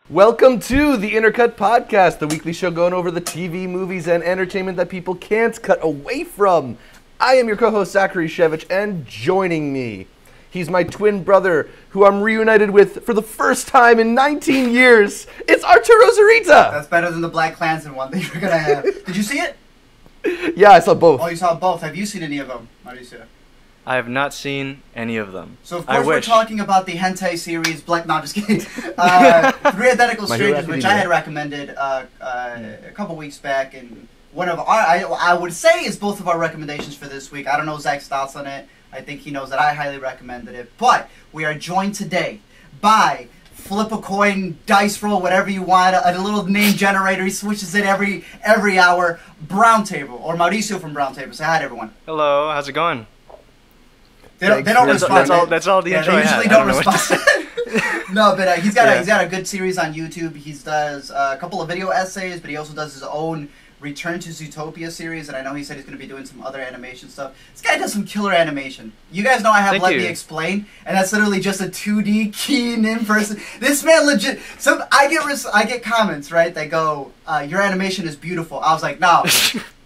Welcome to the Intercut Podcast, the weekly show going over the TV, movies, and entertainment that people can't cut away from. I am your co-host, Zachary Shevich, and joining me, he's my twin brother, who I'm reunited with for the first time in 19 years. It's Arturo Zurita. That's better than the BlacKkKlansman one that you're going to have. Did you see it? Yeah, I saw both. Oh, you saw both. Have you seen any of them, Mauricio? I have not seen any of them. So, of course, we're talking about the hentai series, No, I'm just kidding. Three Identical Strangers, which I had recommended a couple weeks back, and one of our, I would say, is both of our recommendations for this week. I don't know Zach's thoughts on it. I think he knows that I highly recommended it. But we are joined today by flip a coin, dice roll, whatever you want, a little name generator. He switches it every hour. Browntable, or Mauricio from Browntable. Say hi to everyone. Hello, how's it going? They don't respond. That's all the intro I usually had. don't respond. No, but he's got a good series on YouTube. He does a couple of video essays, but he also does his own Return to Zootopia series, and I know he said he's going to be doing some other animation stuff. This guy does some killer animation. You guys know I have Let Me Explain, and that's literally just a 2D keying in person. This man legit. I get comments, right, that go, "Your animation is beautiful." I was like, no.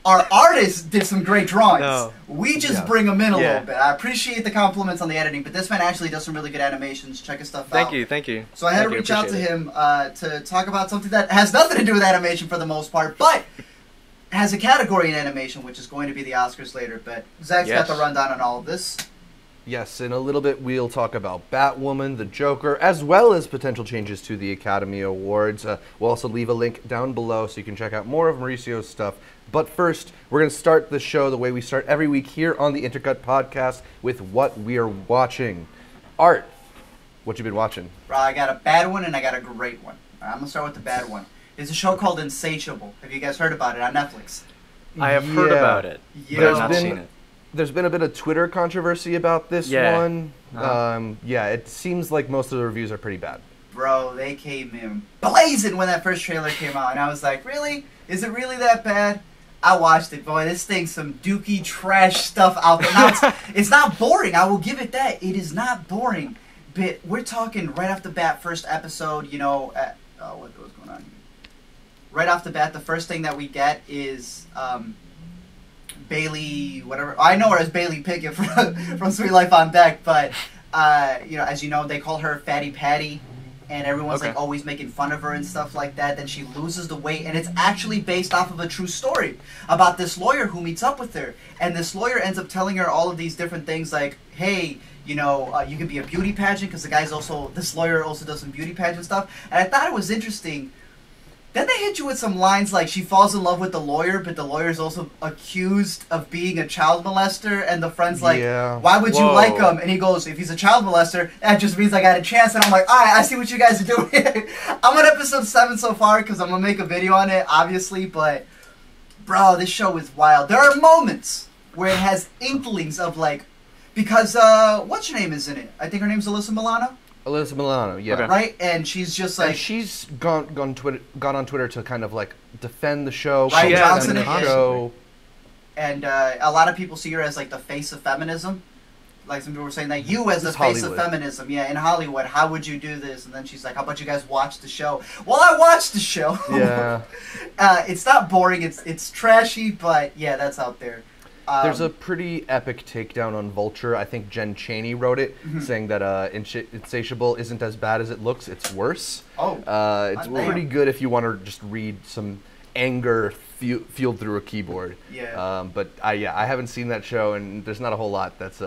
Our artists did some great drawings. No. We just bring them in a little bit. I appreciate the compliments on the editing, but this man actually does some really good animations. Check his stuff out. Thank you. So I had to reach out to him to talk about something that has nothing to do with animation for the most part, but has a category in animation, which is going to be the Oscars later. But Zach's got the rundown on all of this. Yes, in a little bit we'll talk about Batwoman, the Joker, as well as potential changes to the Academy Awards. We'll also leave a link down below so you can check out more of Mauricio's stuff. But first, we're going to start the show the way we start every week here on the Intercut Podcast with what we are watching. Art, what you been watching? Bro, I got a bad one and I got a great one. I'm going to start with the bad one. It's a show called Insatiable. Have you guys heard about it on Netflix? I have heard about it, but I've not seen it. There's been a bit of Twitter controversy about this one. It seems like most of the reviews are pretty bad. Bro, they came in blazing when that first trailer came out, and I was like, really? Is it really that bad? I watched it. Boy, this thing's some dookie trash stuff out there. Now, it's not boring. I will give it that. It is not boring. But we're talking right off the bat, first episode, what's going on here? Right off the bat, the first thing that we get is Bailey, whatever. I know her as Bailey Pickett from Sweet Life on Deck, but, as you know, they call her Fatty Patty. And everyone's like always making fun of her and stuff like that. Then she loses the weight, and it's actually based off of a true story about this lawyer who meets up with her. And this lawyer ends up telling her all of these different things like, hey, you could be a beauty pageant, because this lawyer also does some beauty pageant stuff. And I thought it was interesting. Then they hit you with some lines like she falls in love with the lawyer, but the lawyer's also accused of being a child molester, and the friend's like, why would you like him? And he goes, if he's a child molester, that just means I got a chance. And I'm like, alright, I see what you guys are doing. I'm on episode 7 so far, because I'm going to make a video on it, obviously, but, bro, this show is wild. There are moments where it has inklings of, because, what's her name is in it? I think her name's Alyssa Milano. Alyssa Milano, yeah. Okay. Right? And she's just like... And she's gone on Twitter to kind of, defend the show. Right, Johnson the show. And a lot of people see her as, the face of feminism. Like, some people were saying that you as the face of feminism, in Hollywood, how would you do this? And then she's like, how about you guys watch the show? Well, I watched the show. Yeah. It's not boring. It's trashy, but, yeah, that's out there. There's a pretty epic takedown on Vulture. I think Jen Chaney wrote it, saying that Insatiable isn't as bad as it looks. It's worse. It's pretty good if you want to just read some anger fueled through a keyboard. Yeah. But I haven't seen that show, and there's not a whole lot that's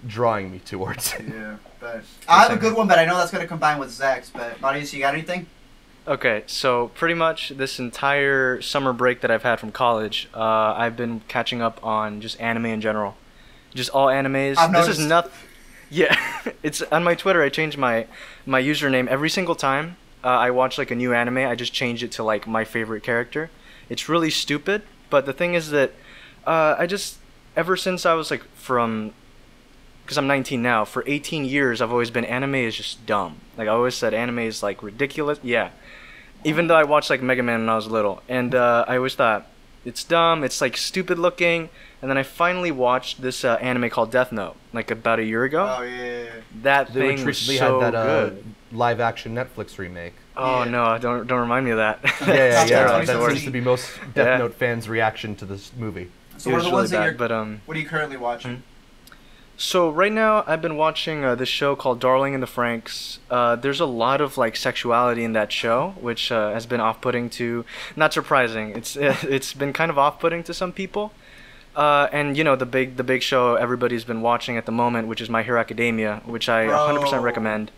drawing me towards it. Yeah, but I have a good one, but I know that's going to combine with Zach's. But Mauricio, you got anything? Okay, so pretty much this entire summer break that I've had from college, I've been catching up on just anime in general. Just all animes. This is nothing. Yeah, it's on my Twitter. I change my username every single time I watch a new anime. I just change it to my favorite character. It's really stupid, but the thing is that ever since I was because I'm 19 now, for 18 years I've always been anime is just dumb. I always said anime is ridiculous. Yeah. Even though I watched Mega Man when I was little, and I always thought it's dumb, it's stupid looking, And then I finally watched this anime called Death Note, like about a year ago. Oh yeah. That thing was so had that good. live action Netflix remake. Oh no! Don't remind me of that. Yeah. Yeah. That seems to be most Death Note fans' reaction to this movie. So what are the ones really that bad, you're? What are you currently watching? So right now I've been watching this show called Darling in the Franxx. There's a lot of like sexuality in that show, which has been off-putting to. Not surprising. It's been kind of off-putting to some people. And you know the big show everybody's been watching at the moment, which is My Hero Academia, which I 100% recommend.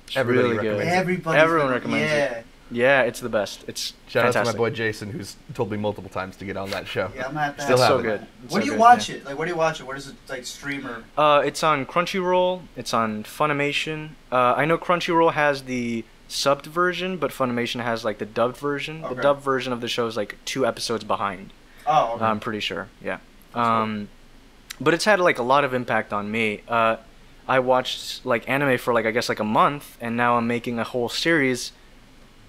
It's Everybody really good. Everyone recommends it. Yeah, it's the best. It's Shout fantastic. out to my boy Jason, who's told me multiple times to get on that show. Yeah, I'm gonna have to. Still It's so haven't. good. Where do you watch it? Like, where do you watch it? Where does it like stream or? It's on Crunchyroll. It's on Funimation. I know Crunchyroll has the subbed version, but Funimation has like the dubbed version. Okay. The dubbed version of the show is like 2 episodes behind. Oh, okay. I'm pretty sure. Yeah. But it's had like a lot of impact on me. I watched like anime for like I guess like a month, and now I'm making a whole series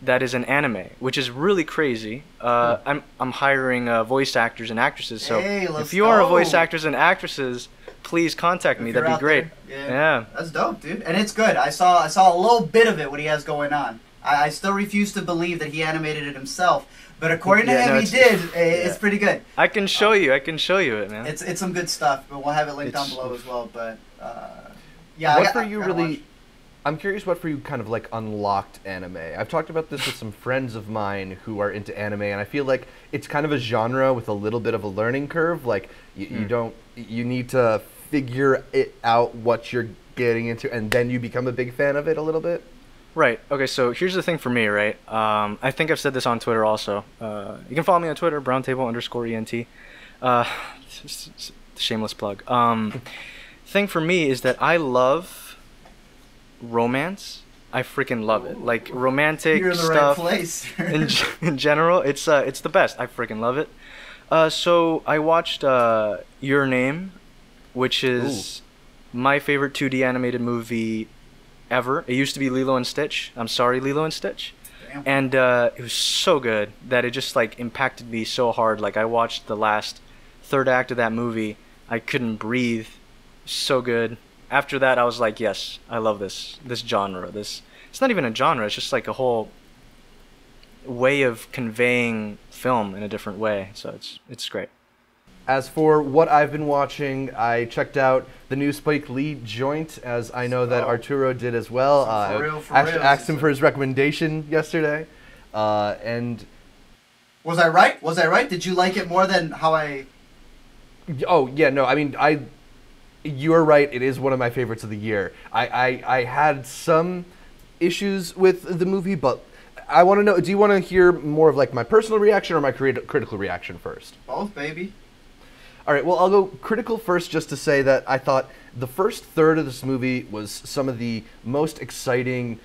that is an anime, which is really crazy. I'm hiring voice actors and actresses. So Hey, let's if you are a go. voice actors and actresses, please contact me. If you're That'd be out great. there, Yeah. That's dope, dude. And it's good. I saw a little bit of it what he has going on. I still refuse to believe that he animated it himself, but according to him, he did. It's pretty good. I can show you. I can show you it, man. It's some good stuff, but we'll have it linked down It's- below as well. But yeah, What I for you gotta really? watch. I'm curious what for you kind of like unlocked anime. I've talked about this with some friends of mine who are into anime, and I feel like it's kind of a genre with a little bit of a learning curve. Like you need to figure it out what you're getting into, and then you become a big fan of it a little bit. Right. Okay. So here's the thing for me, right? I think I've said this on Twitter also. You can follow me on Twitter, Browntable_ENT. Shameless plug. Thing for me is that I love romance. I freaking love it. Like romantic You're in the stuff. right place. in general, it's the best. I freaking love it. So I watched Your Name, which is my favorite 2D animated movie ever. It used to be Lilo and Stitch. I'm sorry, Lilo and Stitch. Damn. And it was so good that it just like impacted me so hard. Like I watched the last third act of that movie. I couldn't breathe. So good. After that, I was like, yes, I love this genre. It's not even a genre. It's just like a whole way of conveying film in a different way. So it's great. As for what I've been watching, I checked out the new Spike Lee joint, as I know that Arturo did as well. For real. Asked him for his recommendation yesterday, and Was I right? Did you like it more than how I? oh yeah, no, I mean you're right. It is one of my favorites of the year. I had some issues with the movie, but I want to know. Do you want to hear more of like my personal reaction or my critical reaction first? Both, baby. All right, well, I'll go critical first just to say that I thought the first third of this movie was some of the most exciting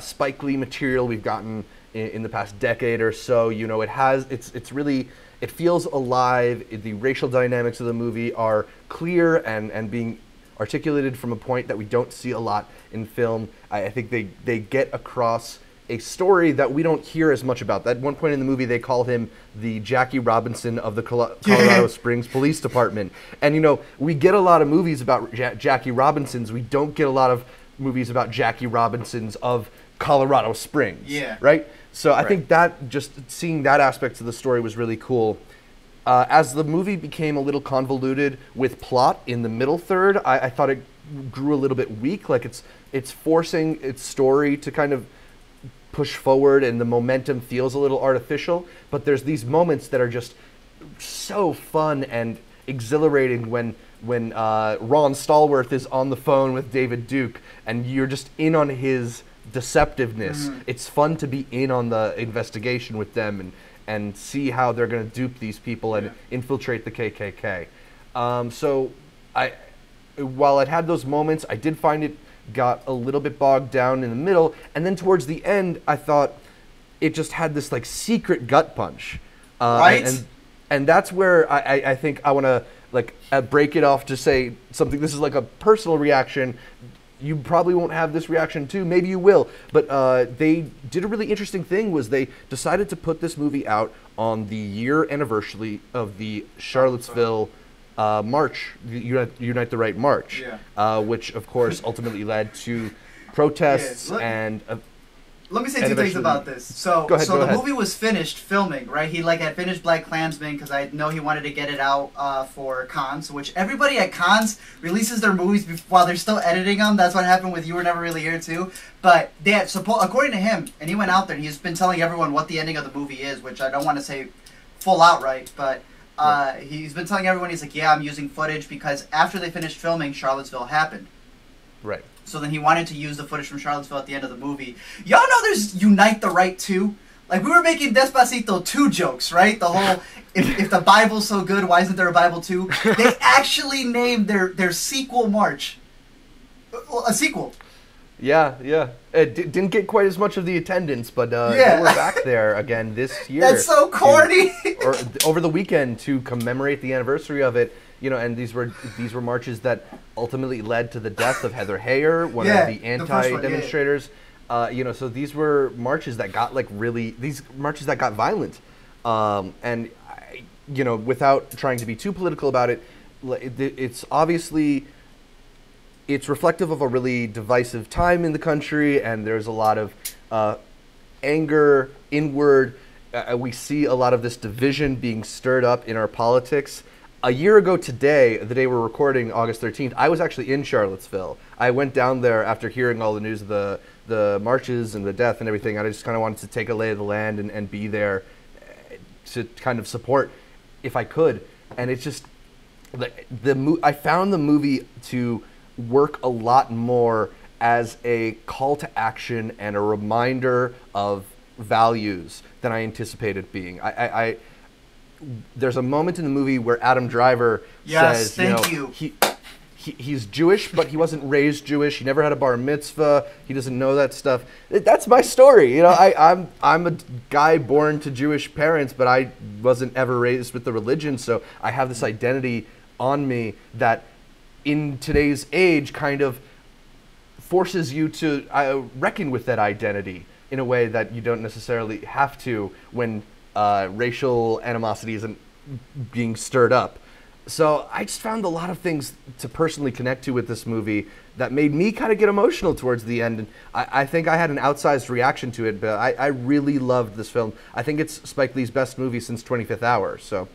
Spike Lee material we've gotten in the past decade or so. You know, it's really, it feels alive. The racial dynamics of the movie are clear and being articulated from a point that we don't see a lot in film. I think they get across a story that we don't hear as much about. At one point in the movie, they call him the Jackie Robinson of the Colorado Springs Police Department. And, you know, we get a lot of movies about Jackie Robinsons. We don't get a lot of movies about Jackie Robinsons of Colorado Springs. Yeah. Right? So I think that just seeing that aspect of the story was really cool. As the movie became a little convoluted with plot in the middle third, I thought it grew a little bit weak. Like it's forcing its story to kind of push forward, and the momentum feels a little artificial, but there's these moments that are just so fun and exhilarating when Ron Stallworth is on the phone with David Duke and you're just in on his deceptiveness. It's fun to be in on the investigation with them and see how they're going to dupe these people and infiltrate the KKK. So while it had those moments, I did find it got a little bit bogged down in the middle, and then towards the end, I thought it just had this like secret gut punch, Right? And that's where I think I want to like break it off to say something. This is like a personal reaction. You probably won't have this reaction too. Maybe you will, but they did a really interesting thing. Was they decided to put this movie out on the year anniversary of the Charlottesville march, Unite the Right March, which of course ultimately led to protests and. Let me say two things about this. So the movie was finished filming, right? He had finished BlacKkKlansman because I know he wanted to get it out for cons, which everybody at cons releases their movies while they're still editing them. That's what happened with You Were Never Really Here too. But they had, according to him, and he went out there and he's been telling everyone what the ending of the movie is, which I don't want to say full outright, but he's been telling everyone, he's like, yeah, I'm using footage because after they finished filming, Charlottesville happened. Right. So then he wanted to use the footage from Charlottesville at the end of the movie. Y'all know there's Unite the Right 2? Like, we were making Despacito 2 jokes, right? The whole, if the Bible's so good, why isn't there a Bible 2? They actually named their sequel march a sequel. Yeah. It didn't get quite as much of the attendance, but they were back there again this year. That's so corny! Or over the weekend to commemorate the anniversary of it. And these were marches that ultimately led to the death of Heather Heyer, one of the anti-demonstrators. So these were marches that got violent. And without trying to be too political about it, it's obviously reflective of a really divisive time in the country, and there's a lot of anger inward. We see a lot of this division being stirred up in our politics. A year ago today, the day we're recording, August 13th, I was actually in Charlottesville. I went down there after hearing all the news of the marches and the death and everything. I just kind of wanted to take a lay of the land and be there to kind of support if I could. And it's just, I found the movie to work a lot more as a call to action and a reminder of values than I anticipated being. There's a moment in the movie where Adam Driver says, he's Jewish, but he wasn't raised Jewish. He never had a bar mitzvah. He doesn't know that stuff. That's my story. I'm a guy born to Jewish parents, but I wasn't ever raised with the religion, so I have this identity on me that in today's age kind of forces you to reckon with that identity in a way that you don't necessarily have to when racial animosity isn't being stirred up. So I just found a lot of things to personally connect to with this movie that made me kind of get emotional towards the end. And I think I had an outsized reaction to it, but I really loved this film. I think it's Spike Lee's best movie since 25th Hour. So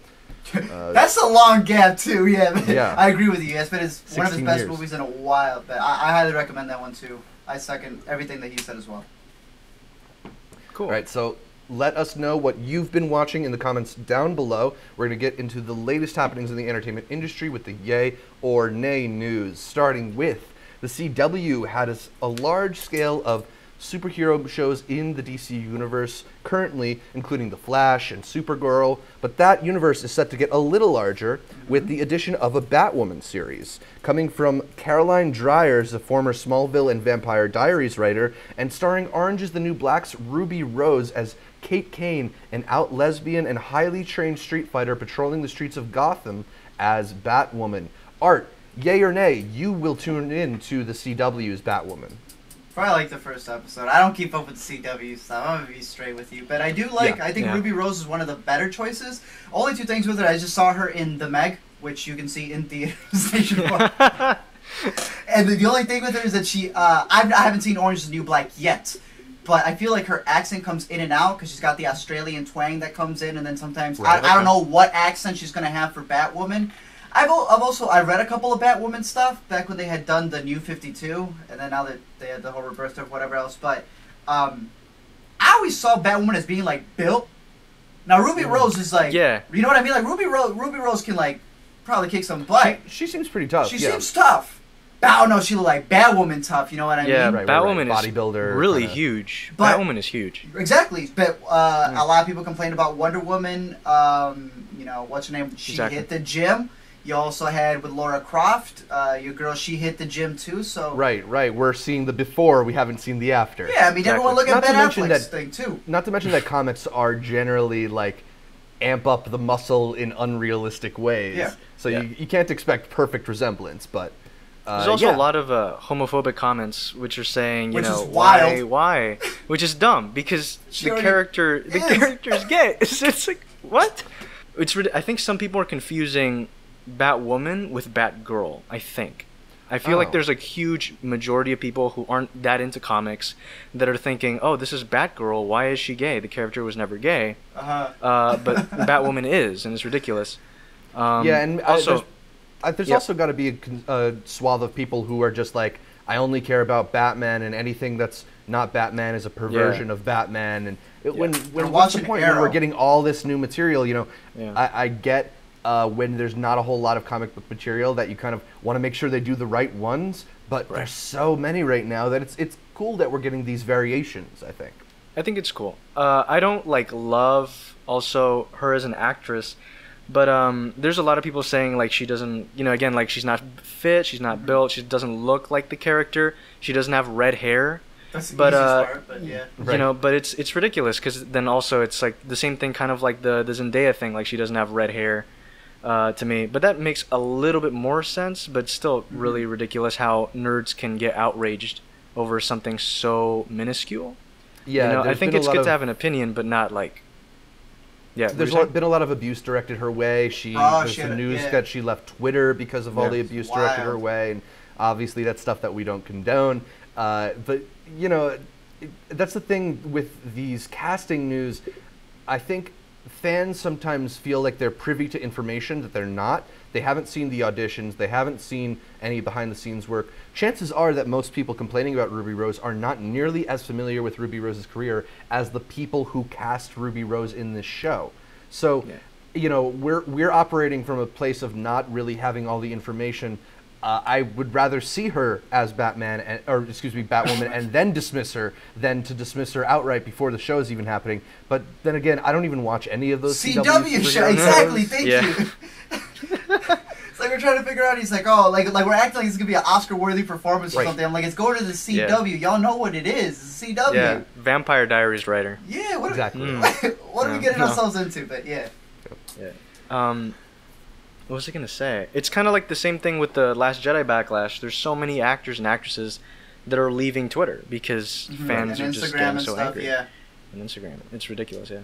that's a long gap too. Yeah. I agree with you. It's been one of his best movies in a while, but I highly recommend that one too. I second everything that he said as well. Cool. All right, so let us know what you've been watching in the comments down below. We're going to get into the latest happenings in the entertainment industry with the yay or nay news, starting with the CW had a large scale of superhero shows in the DC universe currently, including The Flash and Supergirl, but that universe is set to get a little larger with the addition of a Batwoman series, coming from Caroline Dryers, the former Smallville and Vampire Diaries writer, and starring Orange is the New Black's Ruby Rose as Kate Kane, an out lesbian and highly trained street fighter patrolling the streets of Gotham as Batwoman. Art, yay or nay, you will tune in to the CW's Batwoman. Probably like the first episode. I don't keep up with the CW stuff. I'm gonna be straight with you, but I do like. I think Ruby Rose is one of the better choices. Only two things with it. I just saw her in The Meg, which you can see in theaters nationwide. And the only thing with her is that she. I haven't seen Orange is the New Black yet, but I feel like her accent comes in and out because she's got the Australian twang that comes in, and then sometimes I don't know what accent she's gonna have for Batwoman. I read a couple of Batwoman stuff back when they had done the New 52, and then now that they had the whole rebirth of whatever else. But I always saw Batwoman as being like built. Now Ruby Rose is like, you know what I mean? Like Ruby Rose can like probably kick some butt. She seems pretty tough. She seems tough. Oh no, she look like Batwoman tough. You know what I mean? Yeah, Batwoman is bodybuilder, really huge. Batwoman is huge. Exactly, but a lot of people complain about Wonder Woman. You know what's her name? She hit the gym. You also had with Laura Croft, your girl, she hit the gym too, so... Right. We're seeing the before, we haven't seen the after. Yeah, I mean, everyone look at Ben Affleck's thing too. Not to mention that comics are generally, like, amp up the muscle in unrealistic ways. Yeah. So you can't expect perfect resemblance, but... There's also a lot of homophobic comments which are saying, you know, wild. why? Which is dumb, because the character is gay. It's like, what? I think some people are confusing Batwoman with Batgirl, I think. I feel like there's a huge majority of people who aren't that into comics that are thinking, oh, this is Batgirl, why is she gay? The character was never gay. But Batwoman is, and it's ridiculous. And also, there's also got to be a swath of people who are just like, I only care about Batman, and anything that's not Batman is a perversion of Batman. And what's the point when we're getting all this new material? You know, I get when there's not a whole lot of comic book material that you kind of want to make sure they do the right ones, but there's so many right now that it's cool that we're getting these variations, I think it's cool. I don't love also her as an actress, but there's a lot of people saying like she doesn't, you know, again, like she's not fit, she's not built, she doesn't look like the character, she doesn't have red hair. That's the easiest part, but yeah. You know, but it's ridiculous because then also it's like the same thing, kind of like the Zendaya thing, like she doesn't have red hair. To me, but that makes a little bit more sense, but still really ridiculous how nerds can get outraged over something so minuscule. Yeah, you know, I think it's good to have an opinion, but not like. Yeah, there's been a lot of abuse directed her way. There's some news that she left Twitter because of all the abuse directed her way, and obviously that's stuff that we don't condone. But you know, that's the thing with these casting news. I think fans sometimes feel like they're privy to information that they're not. They haven't seen the auditions. They haven't seen any behind-the-scenes work. Chances are that most people complaining about Ruby Rose are not nearly as familiar with Ruby Rose's career as the people who cast Ruby Rose in this show. So, you know, we're operating from a place of not really having all the information. I would rather see her as Batwoman, and then dismiss her than to dismiss her outright before the show is even happening. But then again, I don't even watch any of those CW shows. Exactly, thank you. It's like we're trying to figure out. He's like, oh, like we're acting like it's gonna be an Oscar-worthy performance or something. I'm like, it's going to the CW. Y'all know what it is. It's CW. Yeah, Vampire Diaries writer. Yeah, what exactly. What are we getting ourselves into? But yeah. What was I gonna say? It's kind of like the same thing with the Last Jedi backlash. There's so many actors and actresses that are leaving Twitter because fans are just getting so angry. And Instagram, it's ridiculous. Yeah.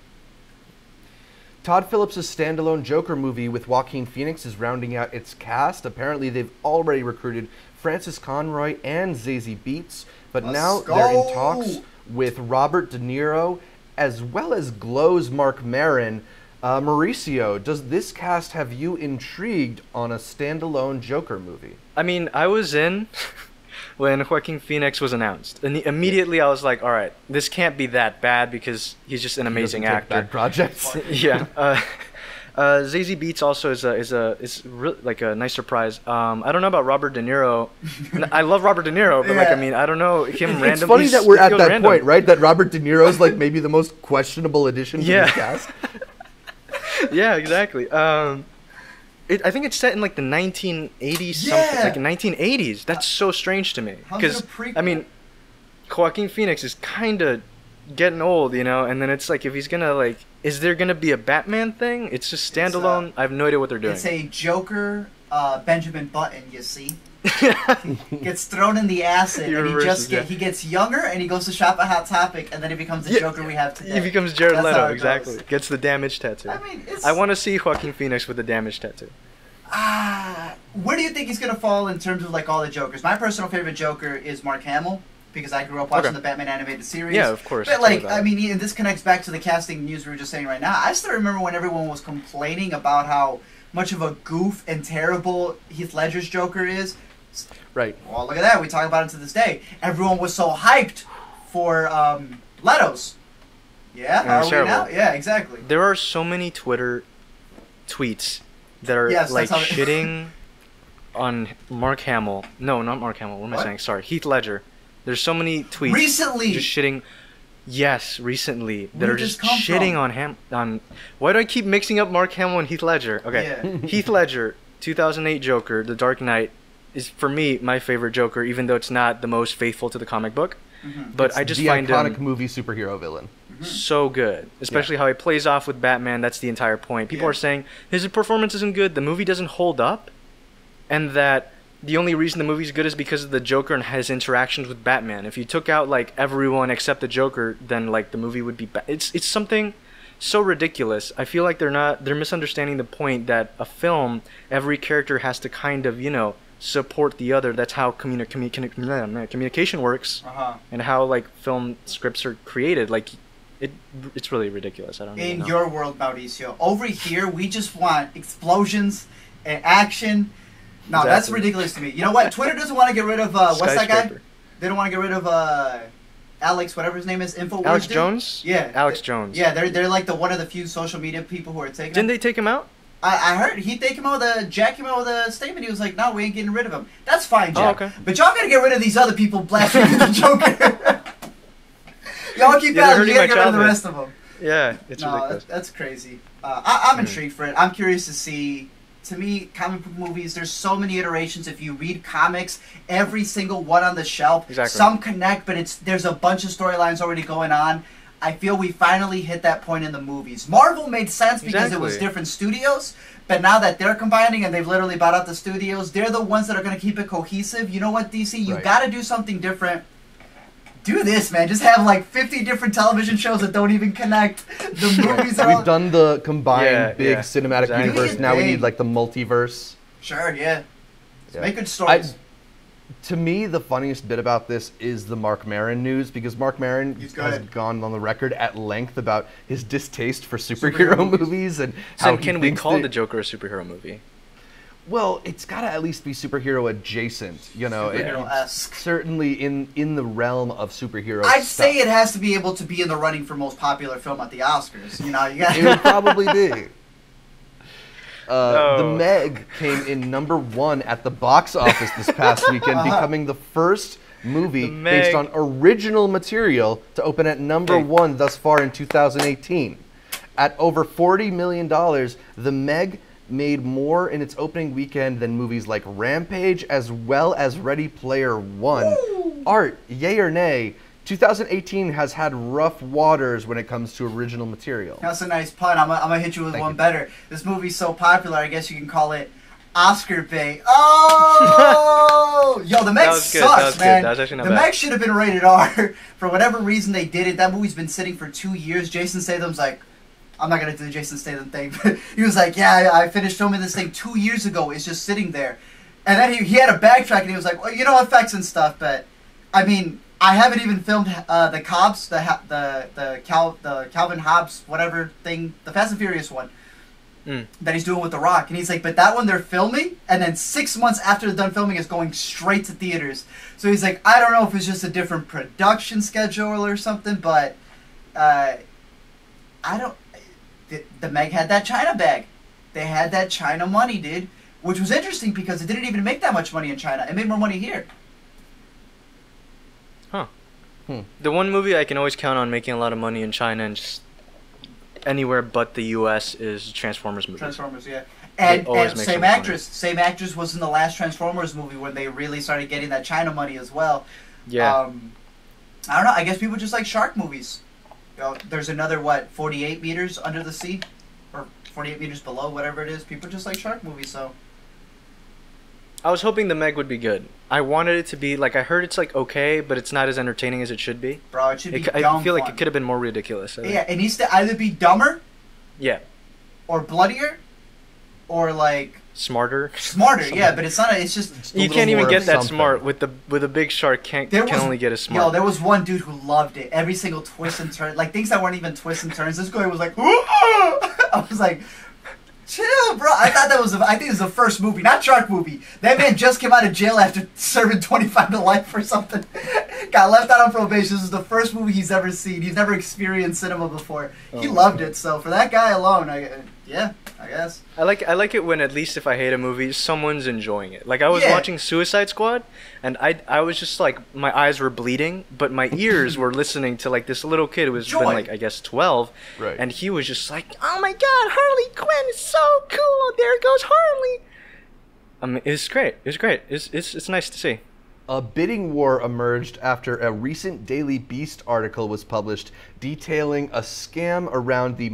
Todd Phillips' standalone Joker movie with Joaquin Phoenix is rounding out its cast. Apparently, they've already recruited Francis Conroy and Zazie Beetz, but now they're in talks with Robert De Niro as well as Glow's Mark Maron. Mauricio, does this cast have you intrigued on a standalone Joker movie? I mean, I was in when Joaquin Phoenix was announced, and immediately I was like, all right, this can't be that bad because he's just an amazing actor. Bad projects. Yeah. Zazie Beetz also is really like a nice surprise. I don't know about Robert De Niro. I love Robert De Niro, but like I mean, I don't know him randomly. It's funny that we're at that point, right? That Robert De Niro is like maybe the most questionable addition to the cast. Yeah, exactly. I think it's set in like the 1980s, something like 1980s. That's so strange to me because I mean, Joaquin Phoenix is kind of getting old, you know. And then it's like, if he's gonna like, is there gonna be a Batman thing? It's just standalone. I have no idea what they're doing. It's a Joker, Benjamin Button. You see. Gets thrown in the acid, and he gets younger, and he goes to shop at Hot Topic, and then he becomes the Joker we have today. He becomes Jared Leto, exactly. Gets the damage tattoo. I mean, I want to see Joaquin Phoenix with the damage tattoo. Where do you think he's gonna fall in terms of like all the Jokers? My personal favorite Joker is Mark Hamill, because I grew up watching the Batman animated series. Yeah, of course. But like, I mean, and this connects back to the casting news we were just saying right now. I still remember when everyone was complaining about how much of a goof and terrible Heath Ledger's Joker is. Right. Well, look at that. We talk about it to this day. Everyone was so hyped for Leto's. Yeah? Are we now? Yeah, exactly. There are so many Twitter tweets that are like shitting on Mark Hamill. No, not Mark Hamill. What am I saying? Sorry. Heath Ledger. There's so many tweets. Recently? Just shitting. Yes, recently. That are just shitting on Why do I keep mixing up Mark Hamill and Heath Ledger? Okay. Yeah. Heath Ledger, 2008 Joker, The Dark Knight, is for me my favorite Joker, even though it's not the most faithful to the comic book. But I just find him the iconic movie superhero villain. So good, especially how he plays off with Batman. That's the entire point. People are saying his performance isn't good, the movie doesn't hold up, and that the only reason the movie's good is because of the Joker and his interactions with Batman. If you took out like everyone except the Joker, then like the movie would be bad. It's something so ridiculous. I feel like they're misunderstanding the point that a film, every character has to kind of, you know, support the other. That's how communication works, and how like film scripts are created. Like, it's really ridiculous. I don't know. In your world, Mauricio, over here we just want explosions and action. No, exactly. That's ridiculous to me. You know what? Twitter doesn't want to get rid of what's that guy? They don't want to get rid of Alex, whatever his name is, InfoWars. Alex Jones? Yeah. Alex Jones. Yeah, they're like one of the few social media people who are taking. Didn't they take him out? I heard Jack came out with a statement. He was like, "No, we ain't getting rid of him." That's fine, Jack. Oh, okay. But y'all gotta get rid of these other people blaspheming the Joker. Y'all keep out. You gotta get rid of the rest of them. Yeah, it's ridiculous. That's crazy. I'm intrigued for it. I'm curious to see. To me, comic book movies, there's so many iterations. If you read comics, every single one on the shelf, some connect, but there's a bunch of storylines already going on. I feel we finally hit that point in the movies. Marvel made sense because it was different studios, but now that they're combining and they've literally bought out the studios, they're the ones that are going to keep it cohesive. You know what, DC? You got to do something different. Do this, man. Just have like 50 different television shows that don't even connect. The movies are... We've done the combined big cinematic universe. Now we need like the multiverse. Sure, yeah. Make good stories. To me, the funniest bit about this is the Marc Maron news, because Marc Maron has gone on the record at length about his distaste for superhero movies and how can we call the Joker a superhero movie? Well, it's got to at least be superhero adjacent, you know. Superhero-esque. Certainly in the realm of superhero I'd say it has to be able to be in the running for most popular film at the Oscars. You know, it would probably be. The Meg came in #1 at the box office this past weekend, becoming the first movie based on original material to open at #1 thus far in 2018. At over $40 million, The Meg made more in its opening weekend than movies like Rampage as well as Ready Player One. Woo! Art, yay or nay, 2018 has had rough waters when it comes to original material. That's a nice pun. I'm gonna hit you with one better. This movie's so popular, I guess you can call it Oscar bait. Oh! Yo, The Meg sucks, man. That was actually not bad. The Meg should have been rated R. For whatever reason they did it. That movie's been sitting for 2 years. Jason Statham's like, I'm not going to do the Jason Statham thing, but he was like, yeah, I finished filming this thing 2 years ago. It's just sitting there. And then he had a backtrack, and he was like, well, you know, effects and stuff, but, I mean, I haven't even filmed the Cobbs, the Calvin Hobbs, whatever thing, the Fast and Furious one, that he's doing with The Rock. And he's like, but that one they're filming, and then 6 months after they're done filming, it's going straight to theaters. So he's like, I don't know if it's just a different production schedule or something, but I don't... The Meg had that China bag. They had that China money, dude. Which was interesting because it didn't even make that much money in China. It made more money here. Huh. The one movie I can always count on making a lot of money in China and just anywhere but the U.S. is Transformers movies. Transformers, yeah. And same actress was in the last Transformers movie when they really started getting that China money as well. Yeah. I don't know. I guess people just like shark movies. You know, there's another, 48 meters under the sea? Or 48 meters below, whatever it is. People just like shark movies, so... I was hoping The Meg would be good. I wanted it to be, like, I heard it's, like, okay, but it's not as entertaining as it should be. Bro, it should be I feel like it could have been more ridiculous. Yeah, it needs to either be dumber... Yeah. Or bloodier, or, like... Smarter, yeah, but it's not. It's just you can't even get that smart with a big shark. Can only get as smart. Yo, there was one dude who loved it. Every single twist and turn, like things that weren't even twists and turns. This guy was like, I was like, chill, bro. I think it was the first movie, not shark movie. That man just came out of jail after serving 25 to life or something. Got left out on probation. This is the first movie he's ever seen. He's never experienced cinema before. He loved it. So for that guy alone, I guess. I like it when at least if I hate a movie, someone's enjoying it. Like I was watching Suicide Squad, and I was just like, my eyes were bleeding, but my ears were listening to like this little kid who was been like I guess 12, and he was just like, oh my God, Harley Quinn is so cool. There goes Harley. I mean, it's great. It's nice to see. A bidding war emerged after a recent Daily Beast article was published detailing a scam around the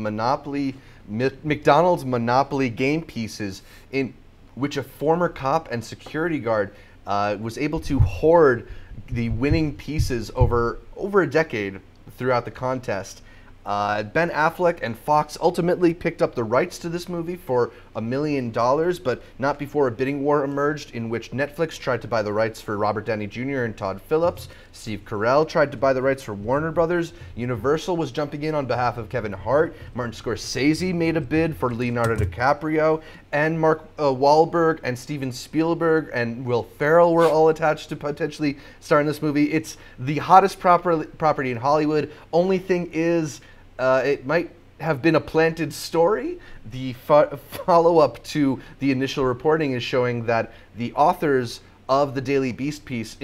McDonald's Monopoly game pieces, in which a former cop and security guard was able to hoard the winning pieces over a decade throughout the contest. Ben Affleck and Fox ultimately picked up the rights to this movie for $1 million, but not before a bidding war emerged in which Netflix tried to buy the rights for Robert Downey Jr. and Todd Phillips. Steve Carell tried to buy the rights for Warner Brothers. Universal was jumping in on behalf of Kevin Hart. Martin Scorsese made a bid for Leonardo DiCaprio. And Mark Wahlberg and Steven Spielberg and Will Ferrell were all attached to potentially star in this movie. It's the hottest property in Hollywood. Only thing is, it might have been a planted story. The follow-up to the initial reporting is showing that the authors of the Daily Beast piece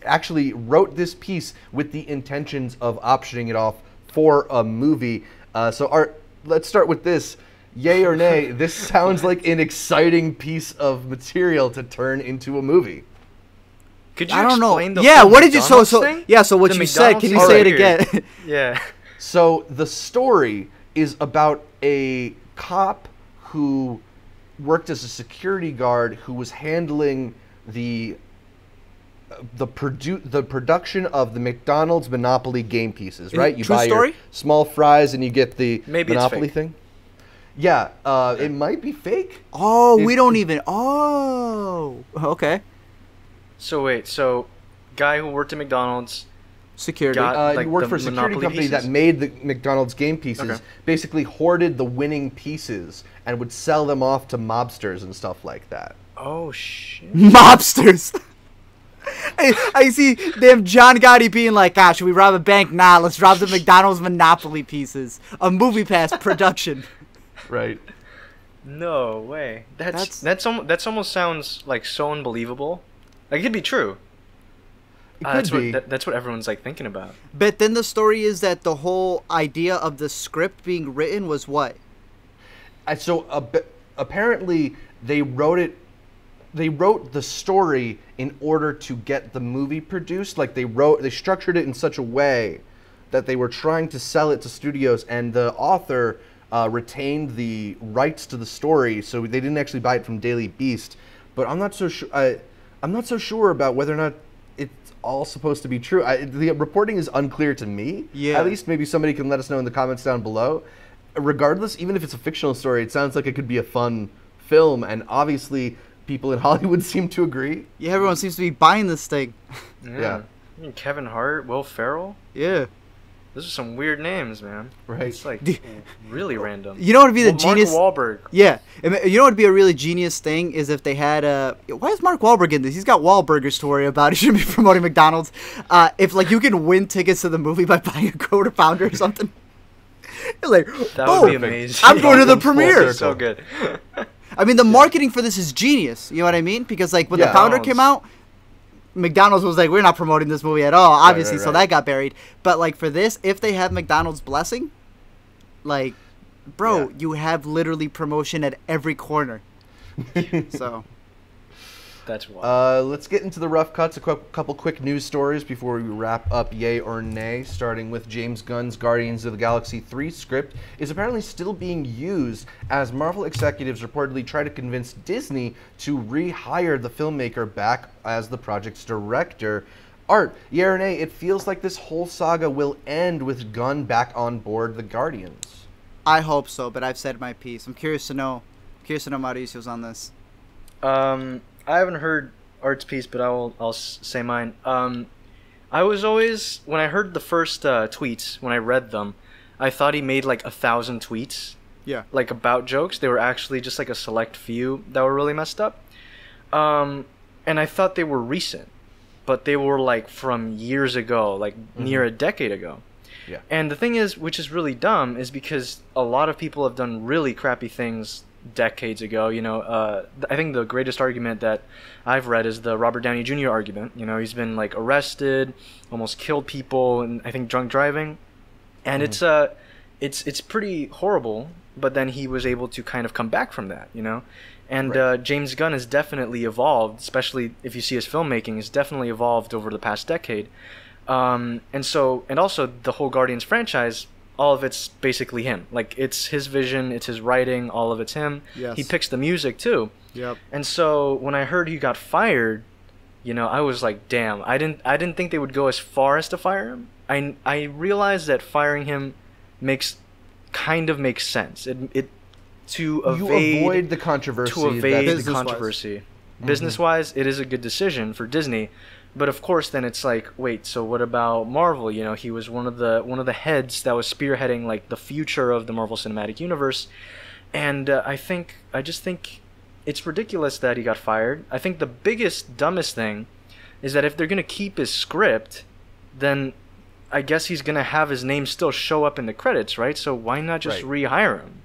actually wrote this piece with the intentions of optioning it off for a movie. So Art, let's start with this. Yay or nay, this sounds like an exciting piece of material to turn into a movie. Could you explain the what did you thing? Yeah, so what you said, can you say it again? Yeah. So the story is about a cop who worked as a security guard who was handling the production of the McDonald's Monopoly game pieces, right? You buy your small fries and you get the Monopoly thing. Yeah, it might be fake. Oh, we don't even. Oh, okay. So wait, guy who worked at McDonald's, security, he worked for a security company that made the McDonald's game pieces. Basically, hoarded the winning pieces and would sell them off to mobsters and stuff like that. Oh shit! Mobsters. I see them John Gotti being like, "Ah, should we rob a bank? Nah, let's rob the McDonald's Monopoly pieces." A movie pass production. Right. No way. That's almost sounds like so unbelievable. Like, it could be true. It could be. That's what everyone's like thinking about. But then the story is that the whole idea of the script being written was what? Apparently they wrote it. They wrote the story in order to get the movie produced. Like they structured it in such a way that they were trying to sell it to studios, and the author retained the rights to the story, so they didn't actually buy it from Daily Beast. But I'm not so sure. I'm not so sure about whether or not it's all supposed to be true. The reporting is unclear to me. Yeah. At least maybe somebody can let us know in the comments down below. Regardless, even if it's a fictional story, it sounds like it could be a fun film, and obviously people in Hollywood seem to agree. Yeah, everyone seems to be buying this thing. Yeah. Kevin Hart, Will Ferrell. Yeah. Those are some weird names, man. Right. It's like really random. You know what would be the genius? Mark Wahlberg. Yeah. You know what would be a really genius thing is if they had why is Mark Wahlberg in this? He's got Wahlburgers to worry about. He shouldn't be promoting McDonald's. If like you can win tickets to the movie by buying a co-founder or something. You're like, that would be amazing. I'm going to the premiere. So good. I mean, the marketing for this is genius. You know what I mean? Because like when the founder came out, McDonald's was like, we're not promoting this movie at all, obviously, so that got buried. But, like, for this, if they have McDonald's blessing, like, bro, you have literally promotion at every corner. So. That's wild. Let's get into the rough cuts. A couple quick news stories before we wrap up yay or nay, starting with James Gunn's Guardians of the Galaxy 3 script is apparently still being used as Marvel executives reportedly try to convince Disney to rehire the filmmaker back as the project's director. Art, yay or nay, it feels like this whole saga will end with Gunn back on board the Guardians. I hope so, but I've said my piece. I'm curious to know Mauricio's on this. I haven't heard Art's piece, but I'll say mine. I was always, when I heard the first tweets, when I read them, I thought he made like 1,000 tweets. Yeah. Like about jokes. They were actually just like a select few that were really messed up. And I thought they were recent, but they were like from years ago, like near a decade ago. Yeah. And the thing is, which is really dumb, is because a lot of people have done really crappy things decades ago. You know, I think the greatest argument that I've read is the Robert Downey Jr. argument. You know, he's been like arrested, almost killed people, and I think drunk driving, and it's pretty horrible. But then he was able to kind of come back from that, you know. And James Gunn has definitely evolved, especially if you see his filmmaking, has definitely evolved over the past decade. And also the whole Guardians franchise, all of it's basically him. Like, it's his vision, it's his writing, all of it's him. Yes. He picks the music too. Yep. And so when I heard he got fired, you know, I was like, damn, I didn't think they would go as far as to fire him. I realize that firing him makes sense. It to avoid the controversy. To evade the controversy. Business-wise, it is a good decision for Disney. But of course, then it's like, wait, so what about Marvel? You know, he was one of the heads that was spearheading like the future of the Marvel Cinematic Universe, and I just think it's ridiculous that he got fired. I think the biggest, dumbest thing is that if they're gonna keep his script, then I guess he's gonna have his name still show up in the credits, right? So why not just rehire him?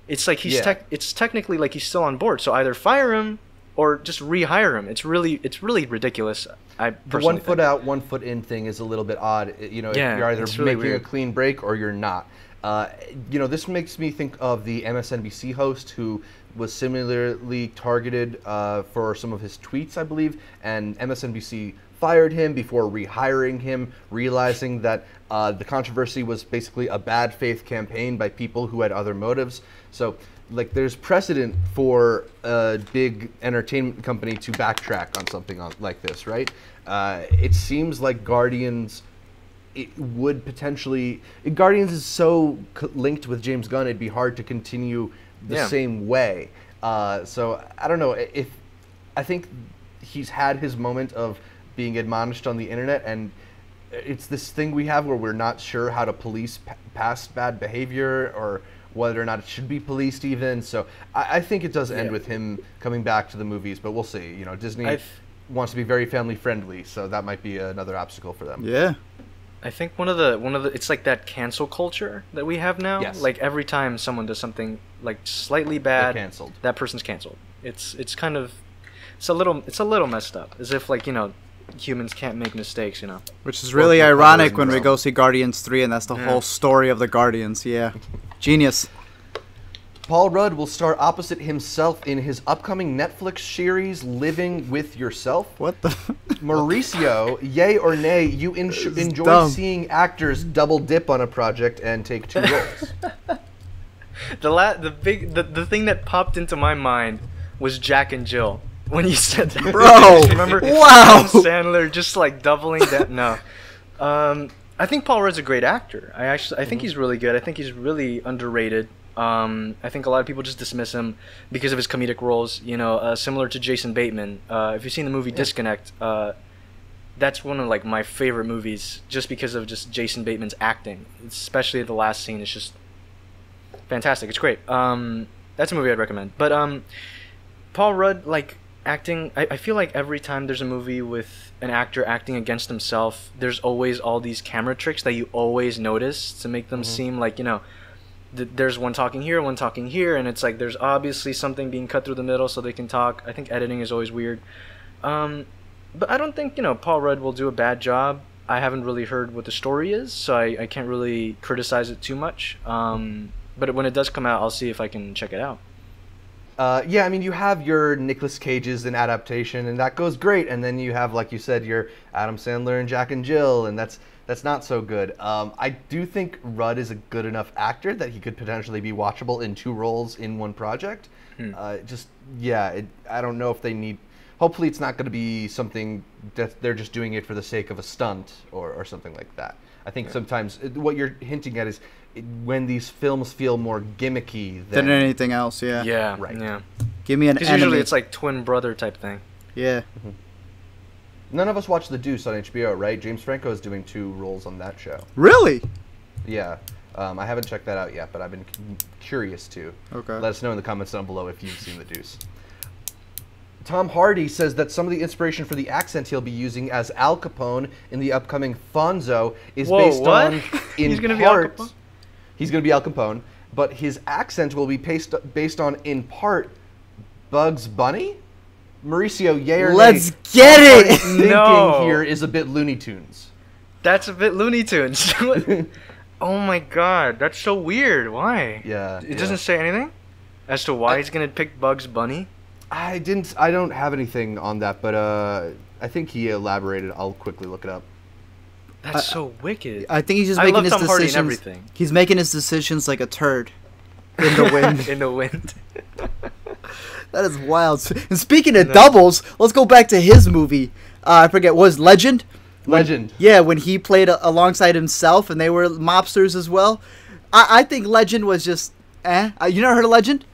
It's like it's technically like he's still on board. So either fire him or just rehire him. It's really ridiculous. The 1 foot out, 1 foot in thing is a little bit odd. You know, you're either making a clean break or you're not. You know, this makes me think of the MSNBC host who was similarly targeted for some of his tweets, I believe, and MSNBC fired him before rehiring him, realizing that the controversy was basically a bad faith campaign by people who had other motives. So, like, there's precedent for a big entertainment company to backtrack on something like this, right? It seems like Guardians, Guardians is so linked with James Gunn, it'd be hard to continue the same way. So I don't know. I think he's had his moment of being admonished on the internet, and it's this thing we have where we're not sure how to police past bad behavior or whether or not it should be policed even. So I think it does end with him coming back to the movies, but we'll see. You know, Disney wants to be very family friendly, so that might be another obstacle for them. Yeah. I think one of the it's like that cancel culture that we have now. Yes. Like every time someone does something like slightly bad, canceled. That person's canceled. It's kind of it's a little messed up. As if, like, you know, humans can't make mistakes, you know. Which is really ironic when we go see Guardians 3 and that's the whole story of the Guardians. Yeah. Genius. Paul Rudd will star opposite himself in his upcoming Netflix series, Living with Yourself. What the? Mauricio, yay or nay, you enjoy seeing actors double dip on a project and take two roles? The thing that popped into my mind was Jack and Jill when you said that. Bro, remember? Wow. Adam Sandler just like doubling that. No. I think Paul Rudd's a great actor. I think he's really good. I think he's really underrated. I think a lot of people just dismiss him because of his comedic roles, you know, similar to Jason Bateman. If you've seen the movie Disconnect, that's one of like my favorite movies just because of just Jason Bateman's acting, especially the last scene. It's just fantastic. It's great. That's a movie I'd recommend. But Paul Rudd, like, acting, I feel like every time there's a movie with an actor acting against himself, there's always all these camera tricks that you always notice to make them seem like, you know, there's one talking here, and it's like there's obviously something being cut through the middle so they can talk. I think editing is always weird. But I don't think, you know, Paul Rudd will do a bad job. I haven't really heard what the story is, so I can't really criticize it too much. But when it does come out, I'll see if I can check it out. Yeah, I mean, you have your Nicolas Cages in adaptation, and that goes great. And then you have, like you said, your Adam Sandler and Jack and Jill, and that's not so good. I do think Rudd is a good enough actor that he could potentially be watchable in two roles in one project. I don't know if they need... Hopefully it's not going to be something that they're just doing it for the sake of a stunt or something like that. I think sometimes what you're hinting at is when these films feel more gimmicky than anything else, yeah. Yeah, right. Yeah. Give me an enemy. Usually it's like twin brother type thing. Yeah. Mm-hmm. None of us watched The Deuce on HBO, right? James Franco is doing two roles on that show. Really? Yeah. I haven't checked that out yet, but I've been curious to. Okay. Let us know in the comments down below if you've seen The Deuce. Tom Hardy says that some of the inspiration for the accent he'll be using as Al Capone in the upcoming Fonzo is based on, He's going to be Al Capone? He's going to be Al Capone, but his accent will be based on, in part, Bugs Bunny? Mauricio, yay or nay? Let's get it! Thinking here is a bit Looney Tunes. That's a bit Looney Tunes. Oh my god, that's so weird. Why? Yeah. It doesn't say anything as to why he's going to pick Bugs Bunny? I don't have anything on that, but I think he elaborated. I'll quickly look it up. That's so wicked. I think he's just making his Tom Hardy and decisions. Everything. He's making his decisions like a turd in the wind. In the wind. That is wild. And speaking of doubles, let's go back to his movie. I forget, was Legend? Legend. When he played alongside himself, and they were mobsters as well. I think Legend was just You never heard of Legend?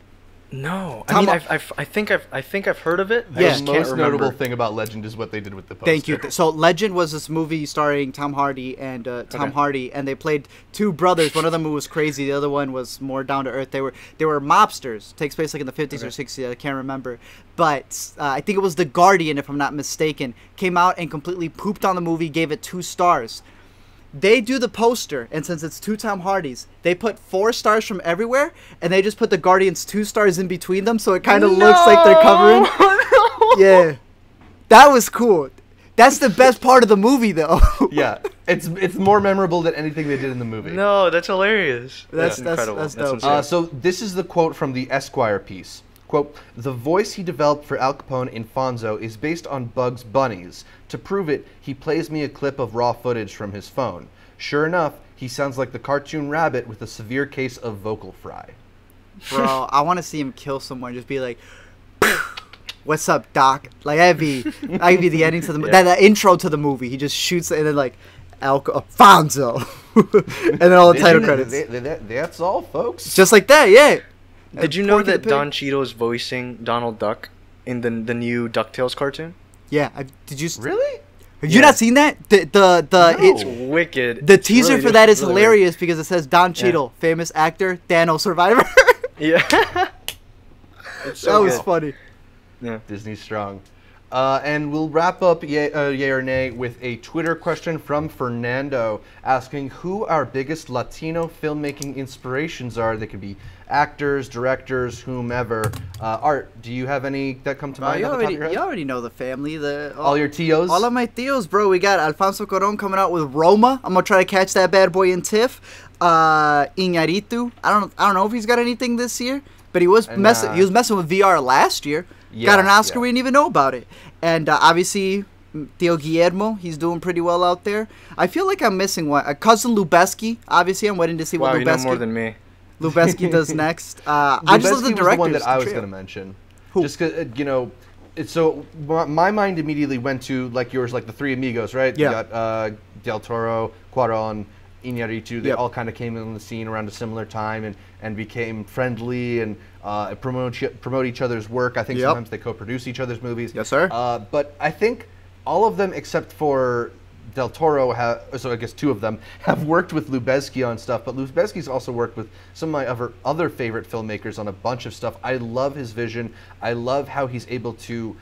No, I mean I think I've heard of it. Yeah, the most notable thing about Legend is what they did with the poster. Thank you. So Legend was this movie starring Tom Hardy and Tom Hardy, and they played two brothers. One of them was crazy, the other one was more down to earth. They were mobsters. It takes place like in the 50s or 60s. I can't remember, but I think it was The Guardian, if I'm not mistaken, came out and completely pooped on the movie, gave it 2 stars. They do the poster, and since it's 2 Tom Hardys, they put 4 stars from everywhere, and they just put the Guardians 2 stars in between them, so it kind of looks like they're covering. Yeah, that was cool. That's the best part of the movie, though. Yeah, it's more memorable than anything they did in the movie. No, that's hilarious. That's incredible. That's dope. So this is the quote from the Esquire piece. Quote, "The voice he developed for Al Capone in Fonzo is based on Bugs Bunny's. To prove it, he plays me a clip of raw footage from his phone. Sure enough, he sounds like the cartoon rabbit with a severe case of vocal fry." Bro, I want to see him kill someone. Just be like, "What's up, Doc?" Like that'd be the ending to the that intro to the movie. He just shoots and then like Fonzo, and then all the title credits. That's all, folks. Just like that, yeah. Did you know that Don Cheadle's voicing Donald Duck in the new DuckTales cartoon? Yeah, did you really? Have you not seen that? No. It's wicked. The teaser really for that is really hilarious because it says Don Cheadle, famous actor, Dano survivor. Yeah, that was funny. Yeah, Disney's strong. And we'll wrap up yay or nay with a Twitter question from Fernando asking who our biggest Latino filmmaking inspirations are. They could be actors, directors, whomever. Art, do you have any that come to mind? You already know the family. All your tios? All of my tios, bro. We got Alfonso Cuarón coming out with Roma. I'm going to try to catch that bad boy in TIFF. Iñárritu. I don't know if he's got anything this year, but he was messing with VR last year. Got an Oscar, we didn't even know about it. And obviously, Theo Guillermo, he's doing pretty well out there. I feel like I'm missing one. Cousin Lubeski, obviously, I'm waiting to see what Lubeski... Wow, you know more than me. Lubeski does next. I just love the directors. Was the one that I was going to mention. Who? Just because, so my mind immediately went to, like yours, like the Three Amigos, right? Yeah. You got Del Toro, Cuarón, Iñárritu. They all kind of came on the scene around a similar time and became friendly and promote each other's work. I think sometimes they co-produce each other's movies. Yes, sir. But I think all of them except for Del Toro so I guess 2 of them have worked with Lubeski on stuff, but Lubeski's also worked with some of my other favorite filmmakers on a bunch of stuff. I love his vision. I love how he's able to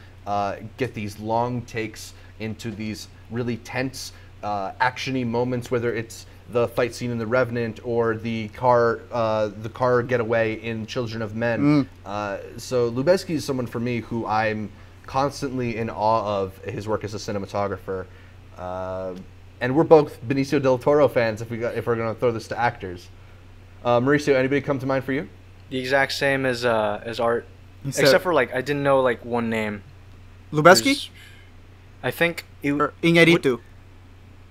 get these long takes into these really tense, actiony moments, whether it's the fight scene in The Revenant or the car getaway in Children of Men. So Lubeski is someone for me who I'm constantly in awe of his work as a cinematographer. And we're both Benicio del Toro fans if we're going to throw this to actors. Mauricio, anybody come to mind for you? The exact same as Art, except for like I didn't know like one name. Lubeski? I think Iñárritu.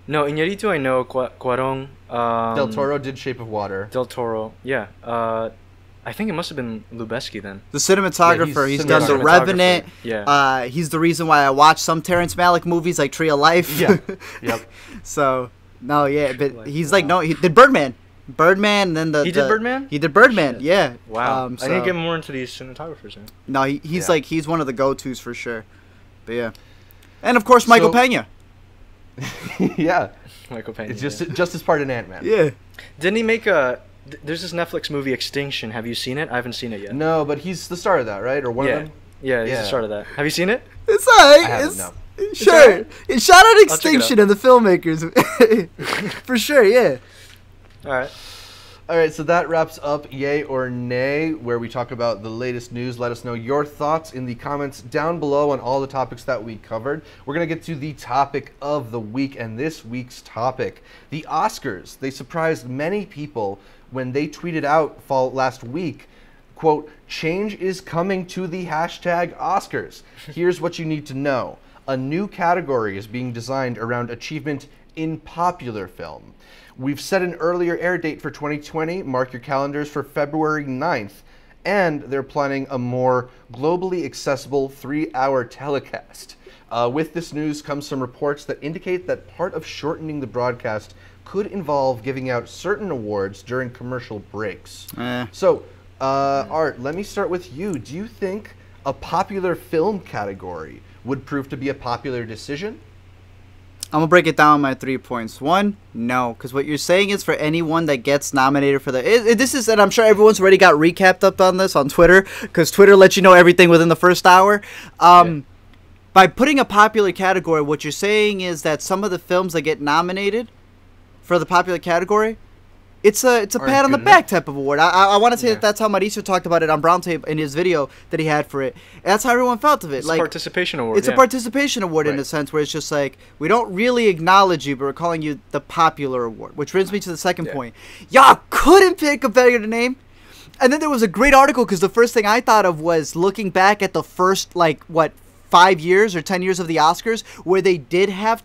No, Iñárritu I know. Cuarón. Del Toro did Shape of Water. Del Toro, yeah. I think it must have been Lubeski then. The cinematographer. He's done The Revenant. Yeah. He's the reason why I watch some Terrence Malick movies like Tree of Life. Yeah. Yep. So, no, yeah, but he's like, no, he did Birdman. Birdman, and then he did Birdman? He did Birdman, Shit. Yeah. Wow. I need to get more into these cinematographers. Man. No, he's one of the go-tos for sure. But yeah. And of course, Michael Pena. Yeah. Michael Pena. It's just as part in Ant-Man. Yeah. Didn't he make there's this Netflix movie Extinction. Have you seen it? I haven't seen it yet. No, but he's the star of that, right? Or one of them? Yeah, he's the star of that. Have you seen it? It's alright. I haven't, no. Sure. Shout out Extinction and the filmmakers. For sure, yeah. Alright. Alright, so that wraps up Yay or Nay, where we talk about the latest news. Let us know your thoughts in the comments down below on all the topics that we covered. We're going to get to the topic of the week, and this week's topic, the Oscars. They surprised many people when they tweeted out last week, quote, "Change is coming to the hashtag Oscars. Here's what you need to know. A new category is being designed around achievement in popular film. We've set an earlier air date for 2020. Mark your calendars for February 9th. And they're planning a more globally accessible 3-hour telecast. With this news comes some reports that indicate that part of shortening the broadcast could involve giving out certain awards during commercial breaks. So, Art, let me start with you. Do you think a popular film category would prove to be a popular decision? I'm going to break it down my 3 points. One, no, because what you're saying is for anyone that gets nominated for this is, and I'm sure everyone's already got recapped up on this on Twitter, because Twitter lets you know everything within the first hour. By putting a popular category, what you're saying is that some of the films that get nominated for the popular category, it's a pat on the back type of award. I want to say that's how Mauricio talked about it on Browntable in his video that he had for it. And that's how everyone felt of it. It's a participation award. It's a participation award in a sense where it's just like, we don't really acknowledge you, but we're calling you the popular award. Which brings me to the second point. Y'all couldn't pick a better name. And then there was a great article because the first thing I thought of was looking back at the first, 5 years or 10 years of the Oscars where they did have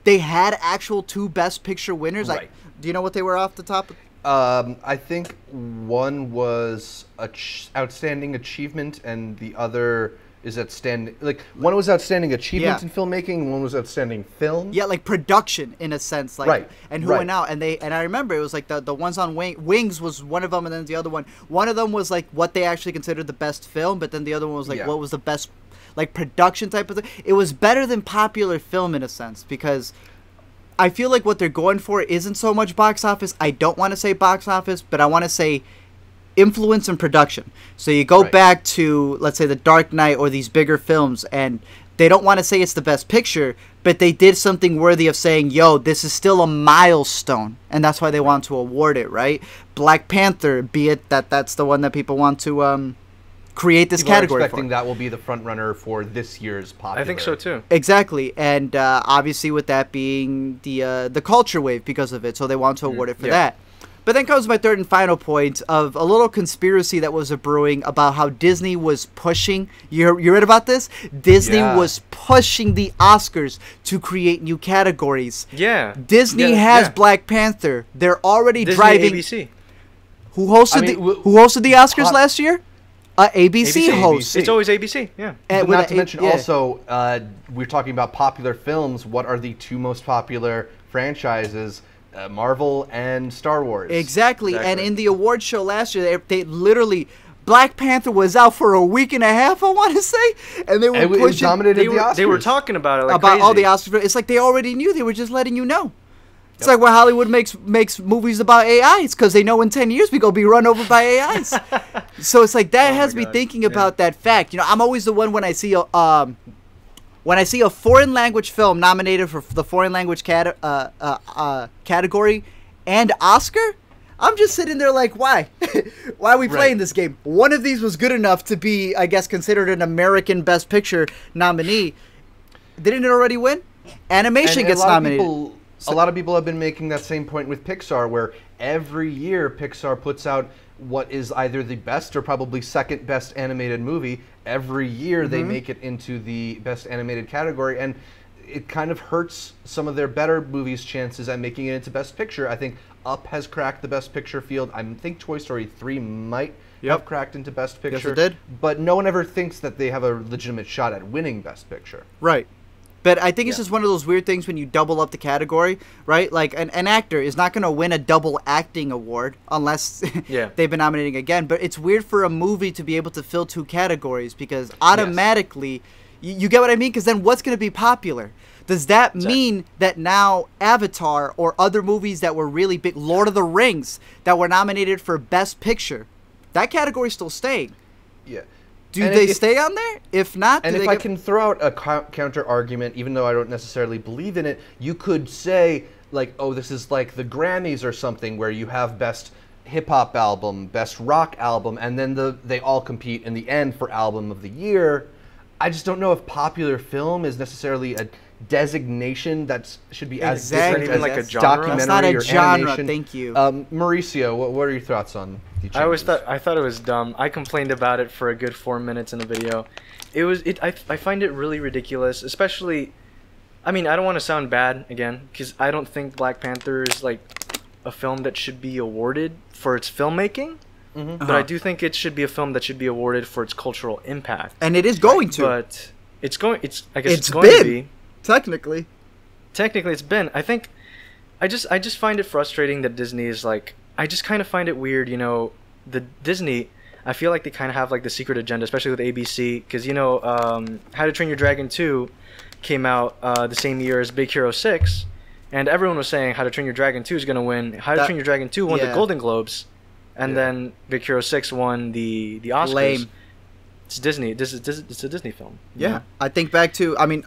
they had actual 2 Best Picture winners. Right. Do you know what they were off the top? I think one was Outstanding Achievement, and the other is Outstanding. One was Outstanding Achievement in filmmaking, one was Outstanding Film. Yeah, production in a sense, and who went out, and I remember it was the ones on Wings was one of them, and then the other one. One of them was what they actually considered the best film, but then the other one was what was the best production type of thing. It was better than popular film in a sense because I feel like what they're going for isn't so much box office. I don't want to say box office, but I want to say influence and production. So you go back to, let's say, The Dark Knight or these bigger films, and they don't want to say it's the best picture, but they did something worthy of saying, yo, this is still a milestone, and that's why they want to award it, right? Black Panther, be it that's the one that people want to create this category. Are expecting that will be the front runner for this year's popular. I think so too. Exactly, and obviously with that being the culture wave because of it, so they want to award it for that. But then comes my third and final point of a little conspiracy that was brewing about how Disney was pushing. You read about this? Disney was pushing the Oscars to create new categories. Yeah. Disney has Black Panther. They're already Disney driving. ABC. Who hosted the Oscars last year? ABC hosts. It's always ABC, yeah. But not to mention also, we're talking about popular films. What are the 2 most popular franchises? Marvel and Star Wars. Exactly. And in the award show last year, they literally... Black Panther was out for a week and a half, I want to say, and they were pushing. Dominated the Oscars. They were talking about it about crazy. All the Oscars. It's like they already knew. They were just letting you know. It's like when Hollywood makes movies about AIs because they know in 10 years we go be run over by AIs. So it's like that has me thinking about that fact. I'm always the one when I see a foreign language film nominated for the foreign language category and Oscar. I'm just sitting there like, why? Why are we playing this game? One of these was good enough to be, I guess, considered an American Best Picture nominee. Didn't it already win? Animation gets nominated. A lot of people have been making that same point with Pixar, where every year Pixar puts out what is either the best or probably second best animated movie. Every year they make it into the best animated category, and it kind of hurts some of their better movies' chances at making it into Best Picture. I think Up has cracked the Best Picture field. I think Toy Story 3 might have cracked into Best Picture. Yes, it did. But no one ever thinks that they have a legitimate shot at winning Best Picture. Right. But I think it's just one of those weird things when you double up the category, right? Like an actor is not going to win a double acting award unless they've been nominating again. But it's weird for a movie to be able to fill 2 categories because automatically, you get what I mean? Because then what's going to be popular? Does that mean that now Avatar or other movies that were really big, Lord of the Rings, that were nominated for Best Picture, that category's still staying? Yeah. Do they stay on there? If not, and if I can throw out a counter argument, even though I don't necessarily believe in it, you could say, oh, this is like the Grammys or something, where you have Best Hip-Hop Album, Best Rock Album, and then they all compete in the end for Album of the Year. I just don't know if popular film is necessarily a designation that should be as different as like a documentary it's not a or genre. animation. Thank you, Mauricio. What are your thoughts on the changes? I thought it was dumb. I complained about it for a good 4 minutes in the video. I find it really ridiculous, especially. I mean, I don't want to sound bad again because I don't think Black Panther is like a film that should be awarded for its filmmaking. But I do think it should be a film that should be awarded for its cultural impact. And it is going to. But It's going. I guess It's it's going been. to be. Technically. Technically, it's been. I think. I just find it frustrating that Disney is like. I just kind of find it weird, you know. The Disney. I feel like they kind of have like the secret agenda, especially with ABC, because you know, How to Train Your Dragon 2 came out the same year as Big Hero 6, and everyone was saying How to Train Your Dragon 2 is gonna win. How to Train Your Dragon 2 won the Golden Globes, and then Big Hero 6 won the Oscars. Lame. It's Disney. It's a Disney film. Yeah, know? I think back to. I mean,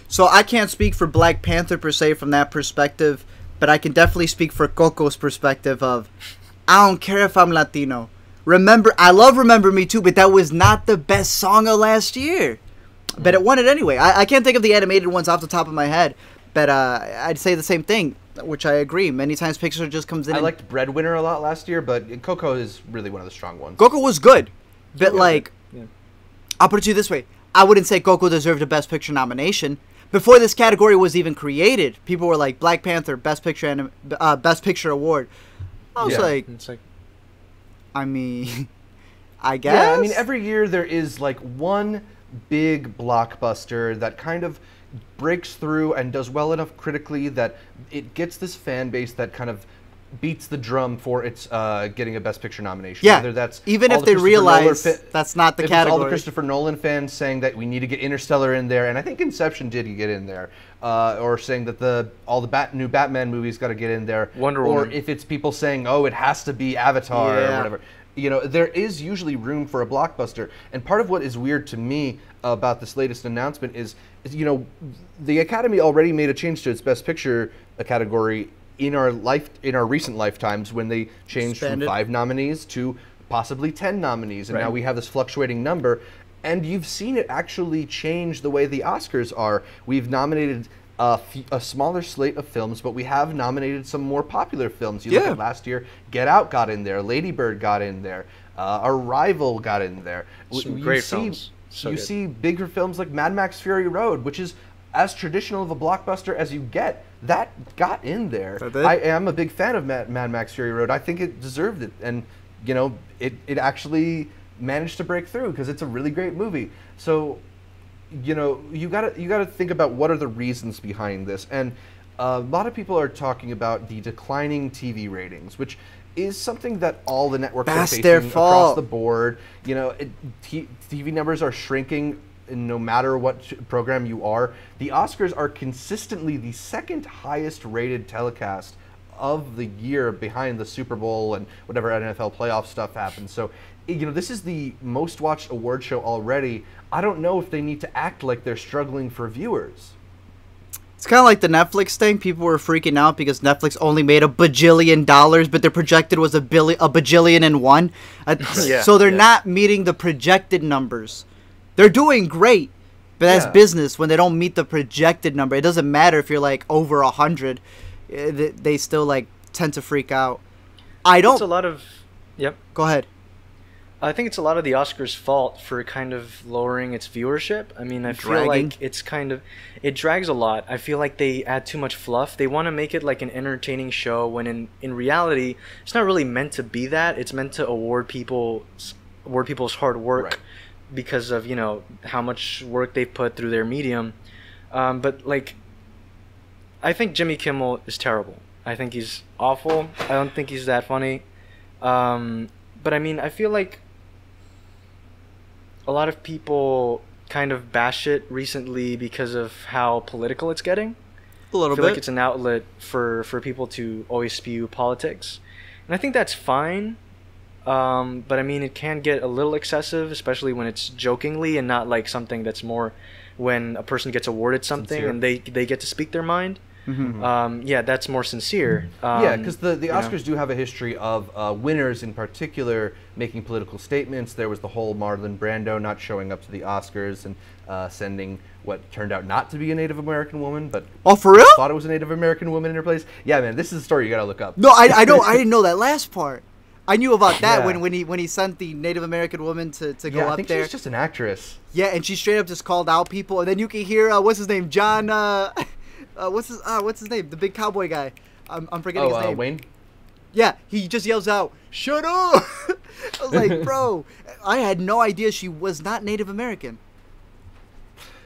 so I can't speak for Black Panther per se from that perspective, but I can definitely speak for Coco's perspective of, I don't care if I'm Latino. I love Remember Me Too, but that was not the best song of last year. But it won it anyway. I can't think of the animated ones off the top of my head, but I'd say the same thing, which I agree. Many times Pixar just comes in. I liked Breadwinner a lot last year, but Coco is really one of the strong ones. Coco was good, but like, I'll put it to you this way. I wouldn't say Coco deserved a Best Picture nomination. Before this category was even created, people were like, Black Panther, Best Picture award. I was like, it's like, I mean, I guess. Yeah, I mean, every year there is like one big blockbuster that kind of breaks through and does well enough critically that it gets this fan base that kind of beats the drum for its getting a Best Picture nomination. Yeah, whether that's even if they realize that's not the category. It's all the Christopher Nolan fans saying that we need to get Interstellar in there, and I think Inception did get in there, or saying that all the new Batman movies got to get in there. Wonder Woman. Or if it's people saying, oh, it has to be Avatar or whatever. You know, there is usually room for a blockbuster, and part of what is weird to me about this latest announcement is you know, the Academy already made a change to its Best Picture category in our recent lifetimes when they changed from 5 nominees to possibly 10 nominees, and now we have this fluctuating number. And you've seen it actually change the way the Oscars are. We've nominated a smaller slate of films, but we have nominated some more popular films. You look at last year, Get Out got in there, Lady Bird got in there, Arrival got in there. Some great films. You see bigger films like Mad Max Fury Road, which is as traditional of a blockbuster as you get. That got in there. I am a big fan of Mad Max Fury Road. I think it deserved it, and you know, it actually managed to break through because it's a really great movie. So, you know, you gotta think about what are the reasons behind this, and a lot of people are talking about the declining TV ratings, which is something that all the networks are facing across the board. You know, TV numbers are shrinking. No matter what program you are, the Oscars are consistently the second highest rated telecast of the year behind the Super Bowl and whatever NFL playoff stuff happens. So, you know, this is the most watched award show already. I don't know if they need to act like they're struggling for viewers. It's kind of like the Netflix thing. People were freaking out because Netflix only made $1 bajillion, but their projected was $1 bajillion and one. So they're not meeting the projected numbers. They're doing great, but that's business. When they don't meet the projected number, it doesn't matter if you're like over 100. They still like tend to freak out. It's a lot of. Yep. Go ahead. I think it's a lot of the Oscars' fault for kind of lowering its viewership. I mean, I feel like it's kind of, it drags a lot. I feel like they add too much fluff. They want to make it like an entertaining show when in reality, it's not really meant to be that. It's meant to award people's hard work because of, you know, how much work they've put through their medium. But like, I think Jimmy Kimmel is terrible. I think he's awful. I don't think he's that funny. But I mean, I feel like a lot of people kind of bash it recently because of how political it's getting. A little bit. I feel like it's an outlet for people to always spew politics. And I think that's fine. But I mean, it can get a little excessive, especially when it's jokingly and not like something that's more when a person gets awarded something and they get to speak their mind. Mm-hmm. That's more sincere. Because the Oscars do have a history of winners in particular making political statements. There was the whole Marlon Brando not showing up to the Oscars and sending what turned out not to be a Native American woman, but for real? Thought it was a Native American woman in her place. Yeah, man, this is a story you gotta look up. No, I didn't know that last part. I knew about that when he sent the Native American woman to go up I think there. she's just an actress. Yeah, and she straight up just called out people, and then you can hear what's his name, John. What's his name? The big cowboy guy. I'm forgetting his name. Wayne. Yeah, he just yells out, "Shut up!" I was like, bro, I had no idea she was not Native American.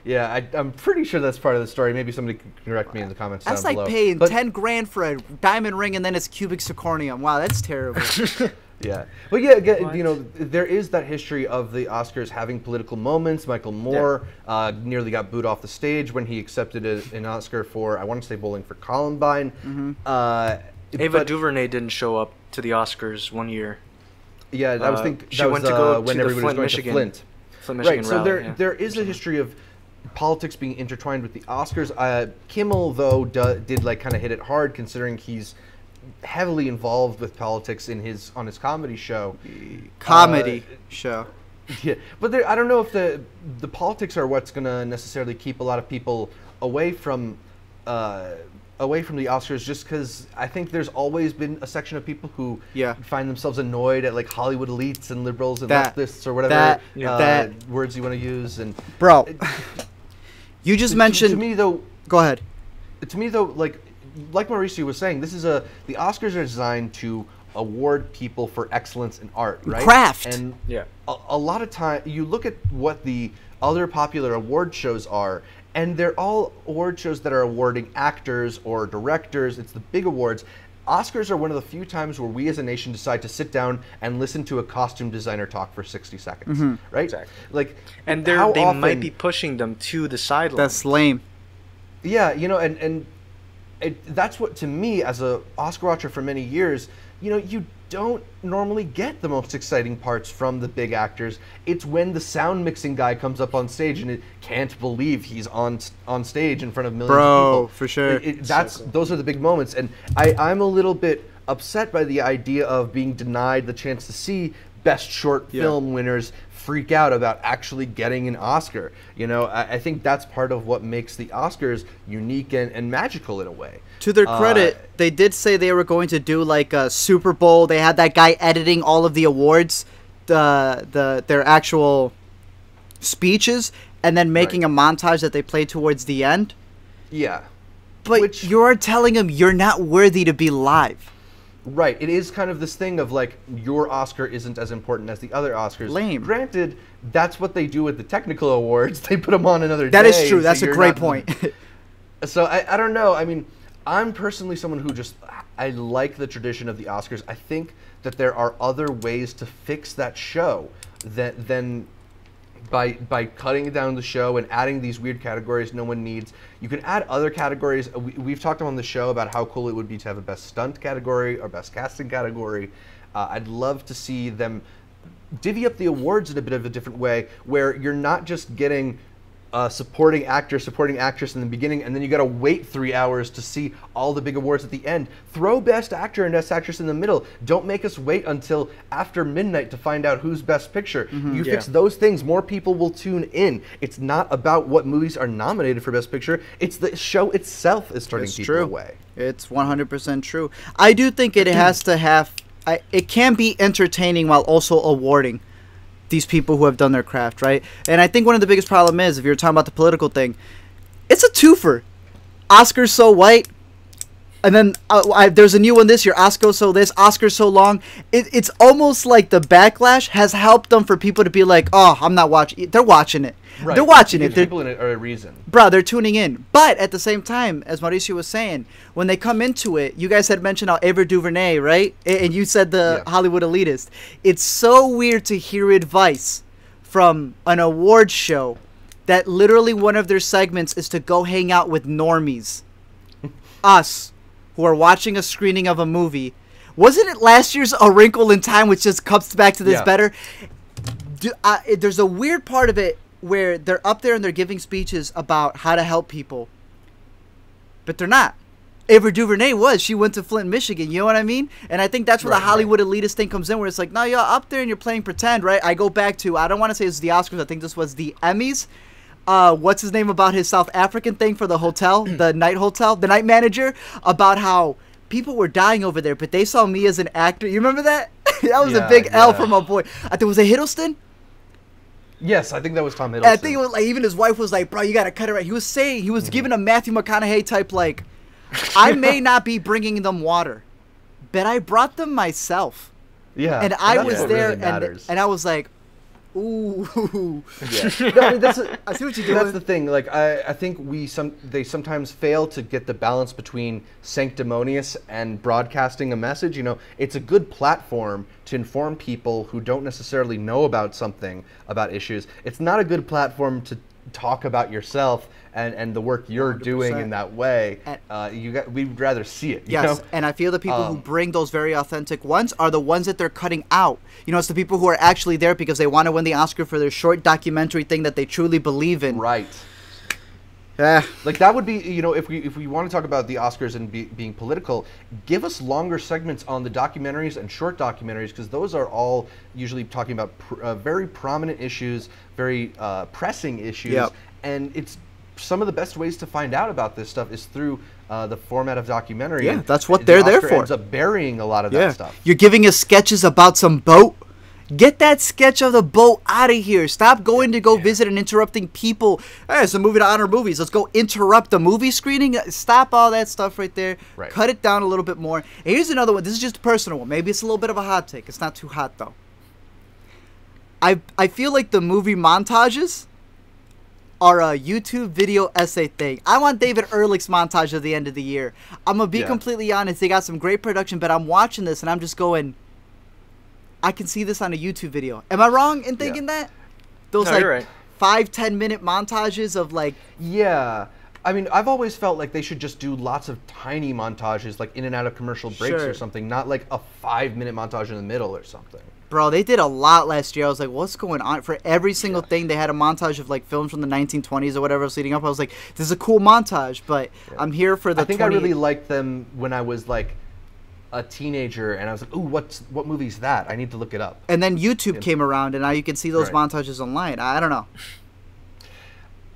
Yeah, I'm pretty sure that's part of the story. Maybe somebody can correct me in the comments down below. That's like paying 10 grand for a diamond ring and then it's cubic zirconium. Wow, that's terrible. Yeah, but yeah, again, you know, there is that history of the Oscars having political moments. Michael Moore nearly got booed off the stage when he accepted an Oscar for, I want to say, Bowling for Columbine. Ava DuVernay didn't show up to the Oscars one year. Yeah, I was thinking she went to go when to everybody was going to Flint. Flint, Michigan Right, so rally, there is a history of politics being intertwined with the Oscars. Kimmel, though, did like kind of hit it hard, considering he's heavily involved with politics on his comedy show. Show. Yeah, but I don't know if the politics are what's going to necessarily keep a lot of people away from the Oscars, just because I think there's always been a section of people who find themselves annoyed at like Hollywood elites and liberals and leftists or whatever words you want to use. And bro, you just mentioned to me though. Go ahead. To me though, like Mauricio was saying, the Oscars are designed to award people for excellence in art, right? Craft. And a lot of time you look at what the other popular award shows are, and they're all award shows that are awarding actors or directors. It's the big awards. Oscars are one of the few times where we as a nation decide to sit down and listen to a costume designer talk for 60 seconds, right? Exactly. Like, and they might be pushing them to the sideline. That's lame. Yeah, you know, and that's what, to me, as a Oscar watcher for many years, you know, you don't normally get the most exciting parts from the big actors. It's when the sound mixing guy comes up on stage and it can't believe he's on stage in front of millions of people. For sure. Those are the big moments, and I'm a little bit upset by the idea of being denied the chance to see best short film winners freak out about actually getting an Oscar. You know, I think that's part of what makes the Oscars unique and magical in a way. To their credit, they did say they were going to do like a Super Bowl. They had that guy editing all of the awards, their actual speeches, and then making a montage that they played towards the end. Yeah. But you're telling them you're not worthy to be live. Right. It is kind of this thing of like, your Oscar isn't as important as the other Oscars. Lame. Granted, that's what they do with the technical awards. They put them on another day. That is true. That's a great point. So I don't know. I mean, I'm personally someone who I like the tradition of the Oscars. I think that there are other ways to fix that show than by cutting down the show and adding these weird categories no one needs. You can add other categories. We've talked on the show about how cool it would be to have a best stunt category or best casting category. I'd love to see them divvy up the awards in a bit of a different way, where you're not just getting supporting actor, supporting actress in the beginning, and then you got to wait 3 hours to see all the big awards at the end. Throw best actor and best actress in the middle. Don't make us wait until after midnight to find out who's best picture. You fix those things, more people will tune in. It's not about what movies are nominated for best picture. It's the show itself is turning people away. It's 100% true. I do think it has to have, it can be entertaining while also awarding these people who have done their craft, right? And I think one of the biggest problem is, if you're talking about the political thing, it's a twofer. Oscars so white, and then there's a new one this year, Oscars so this, Oscars so long. It's almost like the backlash has helped them for people to be like, oh, I'm not watching. They're watching it. Right. They're watching it. People in it are a reason. Bro, they're tuning in. But at the same time, as Mauricio was saying, when they come into it, you guys had mentioned how Ava DuVernay, right? And you said the Hollywood elitist. It's so weird to hear advice from an award show that literally one of their segments is to go hang out with normies. Us, who are watching a screening of a movie. Wasn't it last year's A Wrinkle in Time, which just comes back to this better? There's a weird part of it where they're up there and they're giving speeches about how to help people. But they're not. Ava DuVernay was. She went to Flint, Michigan. You know what I mean? And I think that's where the Hollywood elitist thing comes in, where it's like, no, you're up there and you're playing pretend, right? I go back to, I don't want to say it was the Oscars. I think this was the Emmys. What's his name about his South African thing for the hotel, the night hotel, the night manager, about how people were dying over there, but they saw me as an actor. You remember that? That was a big L from my boy. I think it was a Hiddleston. Yes, I think that was Tom Hiddleston. And I think it was like, even his wife was like, bro, you got to cut it right. He was saying, he was giving a Matthew McConaughey type, like, I may not be bringing them water, but I brought them myself. Yeah. And I was there, and I was like, Ooh. Yeah. No, I mean, I see what you're doing. That's the thing. Like, I think they sometimes fail to get the balance between sanctimonious and broadcasting a message. You know, it's a good platform to inform people who don't necessarily know about something, about issues. It's not a good platform to talk about yourself and the work you're 100%. Doing in that way. We'd rather see it. You know? And I feel the people who bring those very authentic ones are the ones that they're cutting out. You know, it's the people who are actually there because they want to win the Oscar for their short documentary thing that they truly believe in. Right. Yeah. Like, that would be, you know, if we want to talk about the Oscars and being political, give us longer segments on the documentaries and short documentaries, because those are all usually talking about very prominent issues, very pressing issues. Yep. And it's some of the best ways to find out about this stuff is through the format of documentary. Yeah, that's what they're there for. Ends up burying a lot of that stuff. You're giving us sketches about some boat. Get that sketch of the boat out of here. Stop going to go visit and interrupting people. Hey, it's a movie to honor movies. Let's go interrupt the movie screening. Stop all that stuff right there. Right. Cut it down a little bit more. And here's another one. This is just a personal one. Maybe it's a little bit of a hot take. It's not too hot, though. I feel like the movie montages are a YouTube video essay thing. I want David Ehrlich's montage at the end of the year. I'm going to be completely honest. They got some great production, but I'm watching this and I'm just going, I can see this on a YouTube video. Am I wrong in thinking that? Those you're right. 5-10 minute montages of like... Yeah. I mean, I've always felt like they should just do lots of tiny montages, like in and out of commercial breaks or something, not like a 5-minute montage in the middle or something. Bro, they did a lot last year. I was like, what's going on? For every single thing, they had a montage of like films from the 1920s or whatever was leading up. I was like, this is a cool montage, but I'm here for the I think I really liked them when I was like a teenager, and I was like, ooh, what movie's that? I need to look it up. And then YouTube came around, and now you can see those montages online. I don't know.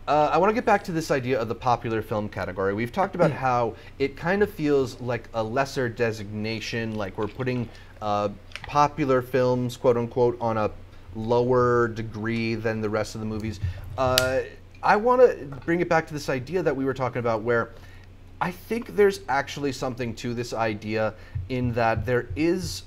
I want to get back to this idea of the popular film category. We've talked about how it kind of feels like a lesser designation, like we're putting popular films, quote unquote, on a lower degree than the rest of the movies. I want to bring it back to this idea that we were talking about, where I think there's actually something to this idea in that there is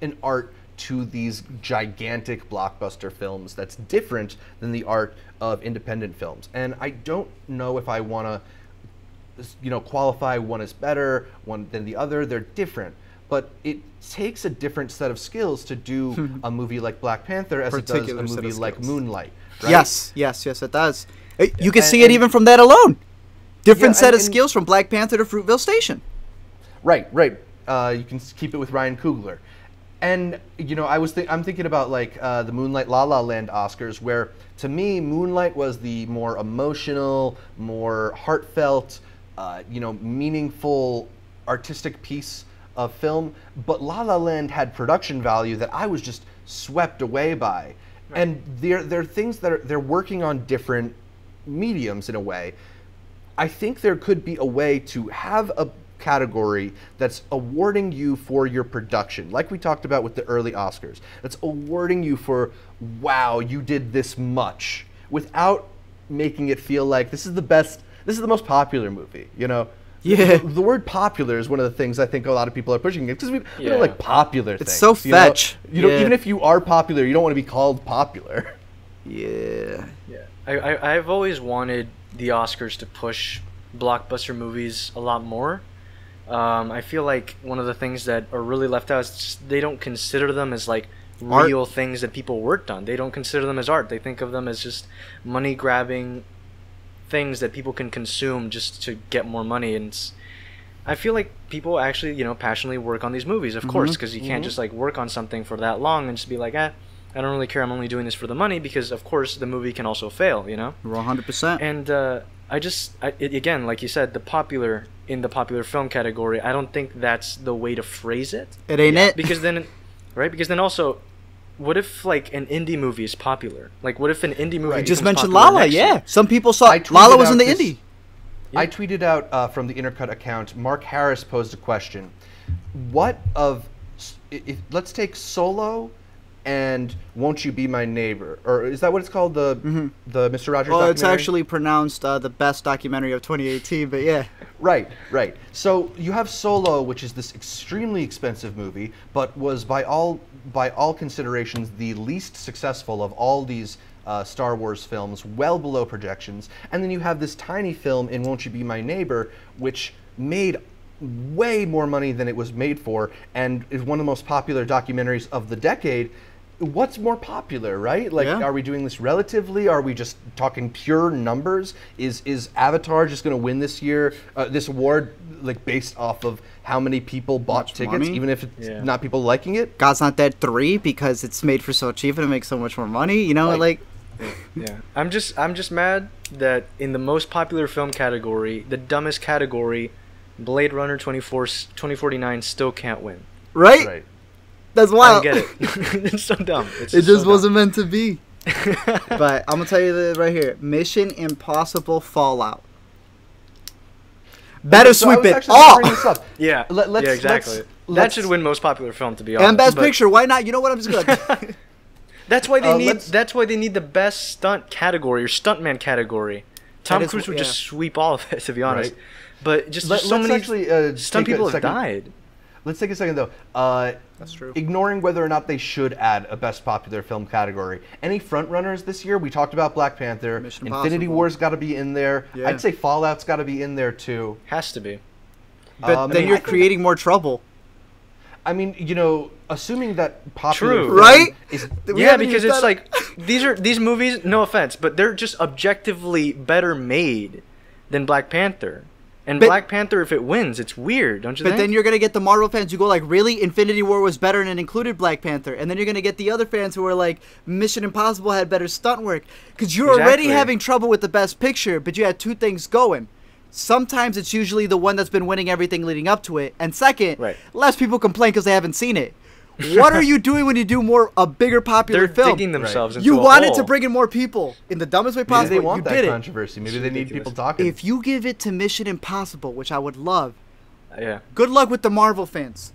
an art to these gigantic blockbuster films that's different than the art of independent films. And I don't know if I want to, qualify one as better one than the other. They're different. But it takes a different set of skills to do a movie like Black Panther as it does a movie like Moonlight. Right? Yes, it does. You can see it even from that alone. Different set of skills from Black Panther to Fruitvale Station. Right. You can keep it with Ryan Coogler. And, I'm thinking about like the Moonlight La La Land Oscars, where to me, Moonlight was the more emotional, more heartfelt, meaningful, artistic piece of film. But La La Land had production value that I was just swept away by. Right. And there are things that they're working on different mediums in a way. I think there could be a way to have a category that's awarding you for your production, like we talked about with the early Oscars. That's awarding you for, wow, you did this much, without making it feel like this is the most popular movie, Yeah. The word popular is one of the things I think a lot of people are pushing it, because we don't like popular things. It's so fetch. Even if you are popular, you don't want to be called popular. Yeah. I've always wanted the Oscars to push blockbuster movies a lot more. I feel like one of the things that are really left out is just they don't consider them as like real things that people worked on. They don't consider them as art. They think of them as just money grabbing things that people can consume just to get more money. And I feel like people actually, passionately work on these movies, of course, because you can't just like work on something for that long and just be like, I don't really care. I'm only doing this for the money, because of course the movie can also fail, 100%. And again, like you said, in the popular film category, I don't think that's the way to phrase it. It ain't it. Because then also, what if like an indie movie is popular? Like, what if an indie movie? You just mentioned Lala, yeah. Some people saw Lala was in the indie. Yeah. I tweeted out from the Intercut account. Mark Harris posed a question: let's take Solo and Won't You Be My Neighbor, or is that what it's called? The Mr. Rogers. Well, documentary? it's actually pronounced the best documentary of 2018, but yeah. Right. So you have Solo, which is this extremely expensive movie, but was by all considerations the least successful of all these Star Wars films, well below projections. And then you have this tiny film in Won't You Be My Neighbor, which made way more money than it was made for, and is one of the most popular documentaries of the decade. What's more popular, right? Like, Are we doing this relatively? Are we just talking pure numbers? Is Avatar just going to win this year, this award, like based off of how many people bought tickets, even if it's not people liking it? God's Not Dead 3 because it's made for so cheap and it makes so much more money. You know, Yeah, I'm just mad that in the most popular film category, the dumbest category, Blade Runner 2049 still can't win. Right? That's wild. I don't get it. It's so dumb. It just wasn't meant to be. But I'm gonna tell you this right here: Mission Impossible Fallout. Better sweep it off. Yeah, exactly. That should win most popular film, to be honest. And Best Picture. Why not? You know what? I'm just gonna. That's why they need. That's why they need the best stunt category or stuntman category. Tom Cruise would just sweep all of it, to be honest. Right. But just so many stunt people have died. Let's take a second, though. That's true. Ignoring whether or not they should add a Best Popular Film category. Any frontrunners this year? We talked about Black Panther. Infinity War's got to be in there. Yeah. I'd say Fallout's got to be in there, too. Has to be. But then you're creating more trouble. I mean, you know, assuming that popular film right? is... Yeah, because it's like, these movies, no offense, but they're just objectively better made than Black Panther. And Black Panther, if it wins, it's weird, don't you think? But then you're going to get the Marvel fans who go like, really? Infinity War was better and it included Black Panther. And then you're going to get the other fans who are like, Mission Impossible had better stunt work. Because you're already having trouble with the Best Picture, but you had two things going. Sometimes it's usually the one that's been winning everything leading up to it. And second, less people complain because they haven't seen it. What are you doing when you do a bigger popular film? They're digging themselves into You a wanted hole. To bring in more people in the dumbest way possible. Maybe they want you that did controversy. Maybe they need people talking. If you give it to Mission Impossible, which I would love, yeah. Good luck with the Marvel fans.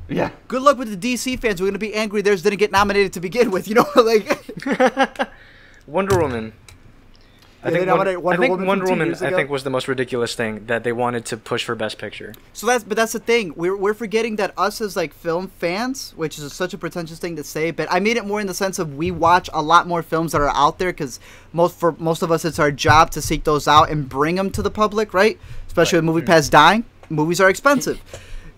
Yeah. Good luck with the DC fans who are going to be angry theirs didn't get nominated to begin with. You know, like Wonder Woman. I think Wonder Woman was the most ridiculous thing that they wanted to push for Best Picture. So that's the thing. We're forgetting that us as like film fans, which is such a pretentious thing to say, but I mean it more in the sense of we watch a lot more films that are out there because for most of us it's our job to seek those out and bring them to the public, right? Especially with MoviePass dying, movies are expensive.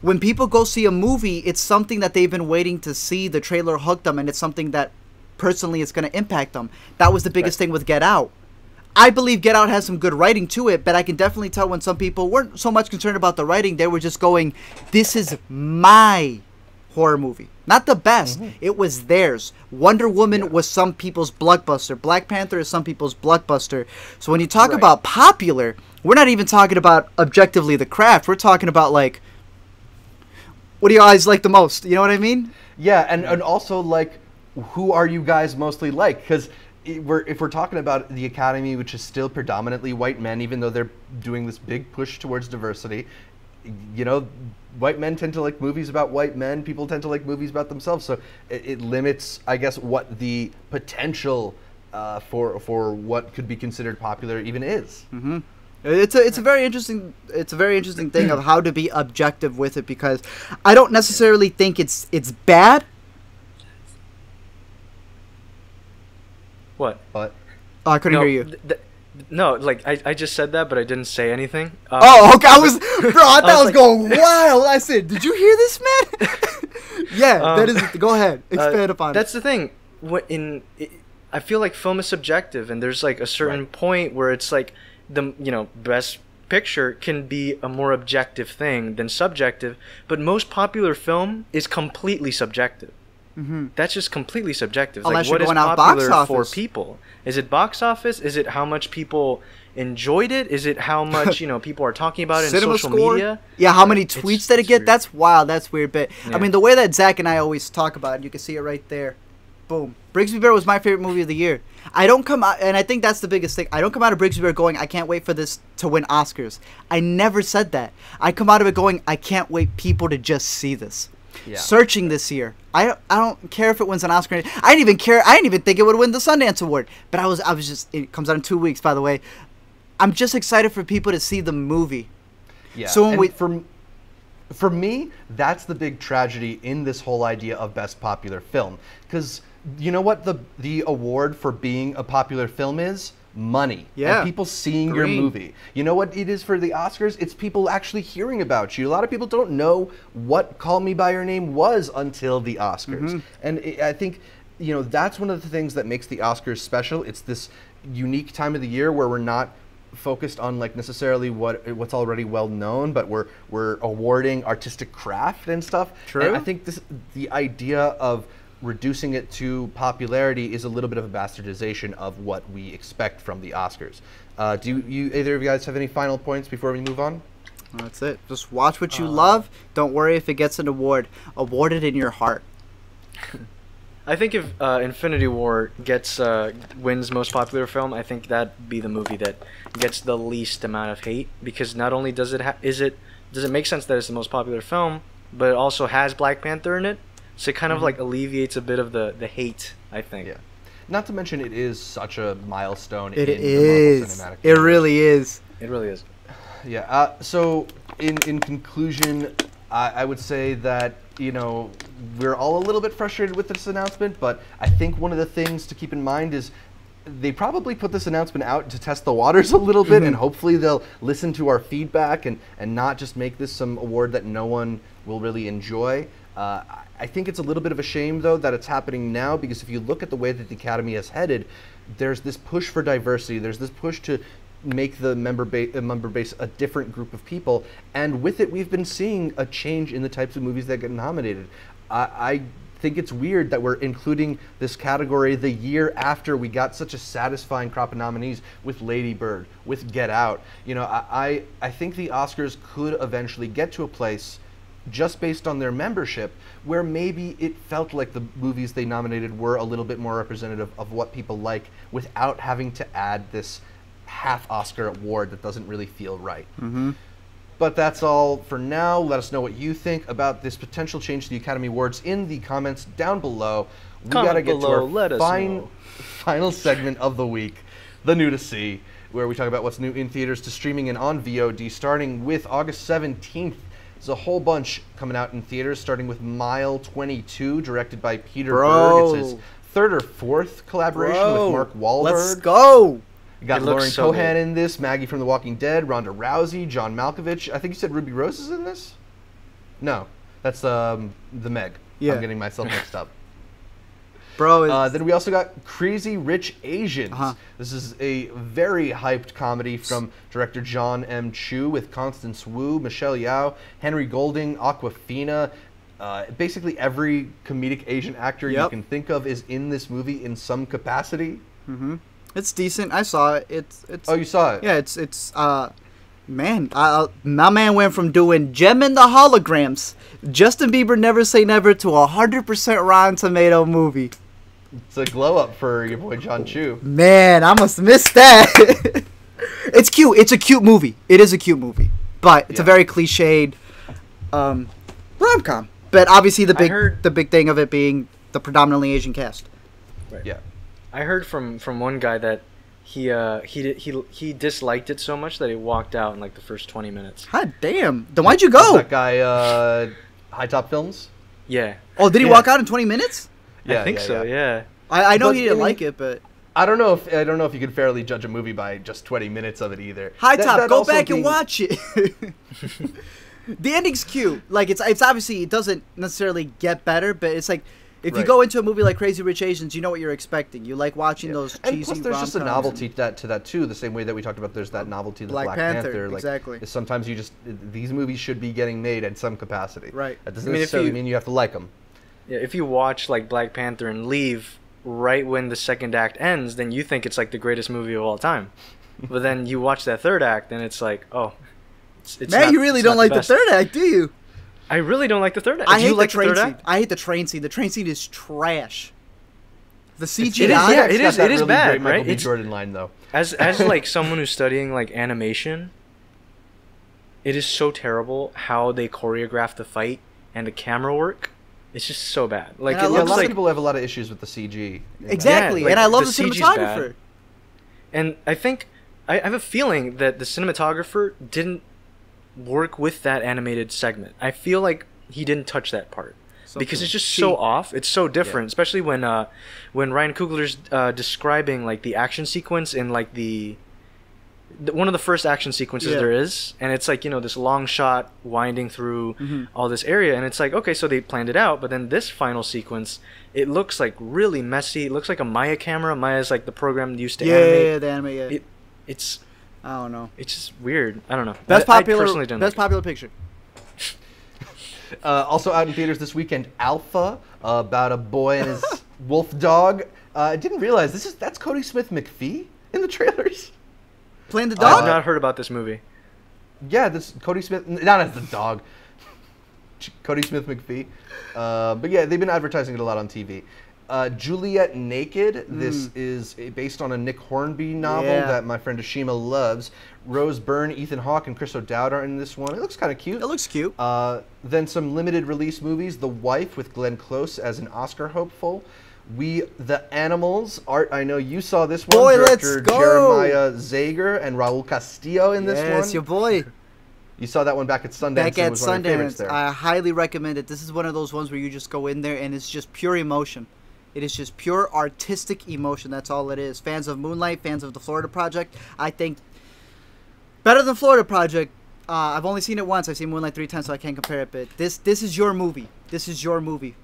When people go see a movie, it's something that they've been waiting to see. The trailer hooked them, and it's something that personally is going to impact them. That was the biggest thing with Get Out. I believe Get Out has some good writing to it, but I can definitely tell when some people weren't so much concerned about the writing, they were just going, this is my horror movie. Not the best. It was theirs. Wonder Woman was some people's blockbuster. Black Panther is some people's blockbuster. So when you talk about popular, we're not even talking about objectively the craft. We're talking about, like, what do you guys like the most? You know what I mean? Yeah, and also, like, who are you guys mostly like? Because if we're talking about the Academy, which is still predominantly white men, even though they're doing this big push towards diversity, you know, white men tend to like movies about white men. People tend to like movies about themselves. So it limits, I guess, what the potential for what could be considered popular even is. Mm-hmm. It's a very interesting thing of how to be objective with it, because I don't necessarily think it's bad. What? Oh, I couldn't hear you. No, like I just said that, but I didn't say anything. Okay. I thought I was going wild. I said, "Did you hear this, man?" Yeah, that is it. Go ahead, expand upon it. That's the thing. I feel like film is subjective, and there's like a certain point where it's like best picture can be a more objective thing than subjective, but most popular film is completely subjective. Mm-hmm. That's just completely subjective. Unless like, what you're is going popular for people? Is it box office? Is it how much people enjoyed it? Is it how much people are talking about it in social media? Yeah, how many tweets that it get? Weird. That's wild. That's weird. But I mean, the way that Zach and I always talk about it, you can see it right there. Boom. Brigsby Bear was my favorite movie of the year. I don't come out, and I think that's the biggest thing. I don't come out of Brigsby Bear going, I can't wait for this to win Oscars. I never said that. I come out of it going, I can't wait people to just see this. Searching this year. I don't care if it wins an Oscar. I didn't even care. I didn't even think it would win the Sundance Award. But I was just. It comes out in 2 weeks, by the way. I'm just excited for people to see the movie. Yeah. So when for me, that's the big tragedy in this whole idea of Best Popular Film, because you know what the award for being a popular film is? Money. Yeah. And people seeing your movie. You know what it is for the Oscars? It's people actually hearing about you. A lot of people don't know what Call Me by Your Name was until the Oscars. And I think, you know, that's one of the things that makes the Oscars special. It's this unique time of the year where we're not focused on like necessarily what's already well known, but we're awarding artistic craft and stuff. True. And I think the idea of reducing it to popularity is a little bit of a bastardization of what we expect from the Oscars. Do either of you guys have any final points before we move on? That's it. Just watch what you love. Don't worry if it gets an award. Award it in your heart. I think if Infinity War wins most popular film, I think that'd be the movie that gets the least amount of hate, because not only does it make sense that it's the most popular film, but it also has Black Panther in it. So it kind of like alleviates a bit of the hate, I think. Yeah. Not to mention it is such a milestone in the Marvel Cinematic Universe. It really is. It really is. Yeah. So in conclusion, I would say that, you know, we're all a little bit frustrated with this announcement, but I think one of the things to keep in mind is they probably put this announcement out to test the waters a little bit, and hopefully they'll listen to our feedback and not just make this some award that no one will really enjoy. I think it's a little bit of a shame, though, that it's happening now, because if you look at the way that the Academy has headed, there's this push for diversity. There's this push to make the member base a different group of people, and with it, we've been seeing a change in the types of movies that get nominated. I think it's weird that we're including this category the year after we got such a satisfying crop of nominees with Lady Bird, with Get Out. You know, I think the Oscars could eventually get to a place, just based on their membership, where maybe it felt like the movies they nominated were a little bit more representative of what people like, without having to add this half Oscar award that doesn't really feel right. But that's all for now. Let us know what you think about this potential change to the Academy Awards in the comments down below. We gotta get to our final segment of the week, the new to see, where we talk about what's new in theaters to streaming and on VOD, starting with August 17th. There's a whole bunch coming out in theaters, starting with Mile 22, directed by Peter Berg. It's his third or fourth collaboration with Mark Wahlberg. Let's go! You got Lauren Cohan in this, Maggie from The Walking Dead, Ronda Rousey, John Malkovich. I think you said Ruby Rose is in this? No, that's the Meg. Yeah. I'm getting myself mixed up. Bro, then we also got Crazy Rich Asians. This is a very hyped comedy from director John M. Chu with Constance Wu, Michelle Yeoh, Henry Golding, Awkwafina. Basically every comedic Asian actor you can think of is in this movie in some capacity. It's decent. I saw it. It's. Oh, you saw it? Yeah, it's. Man, my man went from doing Gem and the Holograms, Justin Bieber Never Say Never, to 100% Rotten Tomato movie. It's a glow up for your boy John Chu. Man, I must miss that. It's cute. It's a cute movie. It is a cute movie, but it's a very cliched rom-com. But obviously, the big thing of it being the predominantly Asian cast. Right. Yeah. I heard from one guy that he disliked it so much that he walked out in like the first 20 minutes. God damn! Then why'd you go? That guy, High Top Films. Yeah. Oh, did he walk out in 20 minutes? Yeah, I think so. Yeah. I know he didn't like it, but I don't know if you could fairly judge a movie by just 20 minutes of it either. High Top, go back and watch it. The ending's cute. Like it's obviously it doesn't necessarily get better, but it's like. If you go into a movie like Crazy Rich Asians, you know what you're expecting. You like watching those cheesy. And plus, there's just a novelty to that too. The same way that we talked about, there's that novelty to Black Panther. Like, exactly. Sometimes these movies should be getting made at some capacity. Right. That doesn't necessarily mean you have to like them. Yeah. If you watch like Black Panther and leave right when the second act ends, then you think it's like the greatest movie of all time. But then you watch that third act, and it's like, oh, it's man, you really don't like the third act, do you? I really don't like the third act. I hate the train scene. I hate the train scene. The train scene is trash. The CGI, it is really bad, great right? Michael B. Jordan line though. As like someone who's studying like animation, it is so terrible how they choreograph the fight and the camera work, it's just so bad. Like a lot of people have a lot of issues with the CG. Exactly, and I love the cinematographer. And I think I have a feeling that the cinematographer didn't work with that animated segment. I feel like he didn't touch that part. Because it's just so off. It's so different, especially when Ryan Coogler's describing like the action sequence in like the one of the first action sequences there is, and it's like, you know, this long shot winding through all this area, and it's like, okay, so they planned it out, but then this final sequence, it looks like really messy. It looks like a Maya camera. Maya's like the program used to animate. Yeah, the anime. It's I don't know. It's just weird. I don't know. Best popular picture. Also out in theaters this weekend, Alpha, about a boy and his wolf dog. I didn't realize that's Cody Smith McPhee in the trailers. Playing the dog? I've not heard about this movie. Yeah, this Cody Smith, not as the dog. Cody Smith McPhee. But yeah, they've been advertising it a lot on TV. Juliet Naked. This is based on a Nick Hornby novel that my friend Ashima loves. Rose Byrne, Ethan Hawke, and Chris O'Dowd are in this one. It looks kind of cute. It looks cute. Then some limited release movies. The Wife with Glenn Close as an Oscar hopeful. We the Animals. Art, I know you saw this one. Boy, Director let's go. Jeremiah Zager and Raul Castillo in this one. Yes, your boy. You saw that one back at Sundance. Back at Sundance. I highly recommend it. This is one of those ones where you just go in there and it's just pure emotion. It is just pure artistic emotion. That's all it is. Fans of Moonlight, fans of the Florida Project, I think better than Florida Project. I've only seen it once. I've seen Moonlight 3 times, so I can't compare it. But this is your movie. This is your movie.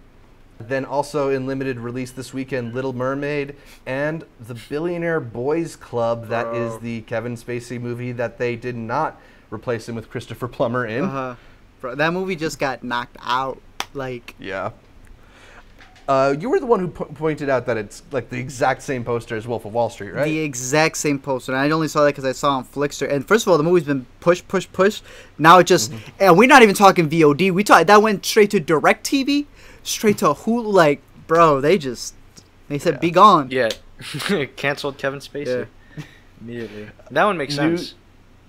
Then also in limited release this weekend, Little Mermaid and The Billionaire Boys Club. That is the Kevin Spacey movie that they did not replace him with Christopher Plummer in. Bro, that movie just got knocked out. Like, yeah. You were the one who pointed out that it's like the exact same poster as Wolf of Wall Street, right? The exact same poster. And I only saw that because I saw it on Flickster. And first of all, the movie's been push. Now it just, and we're not even talking VOD. That went straight to DirecTV, straight to Hulu. Like, bro, they said, be gone. Yeah. Canceled Kevin Spacey. Yeah. Immediately. That one makes sense.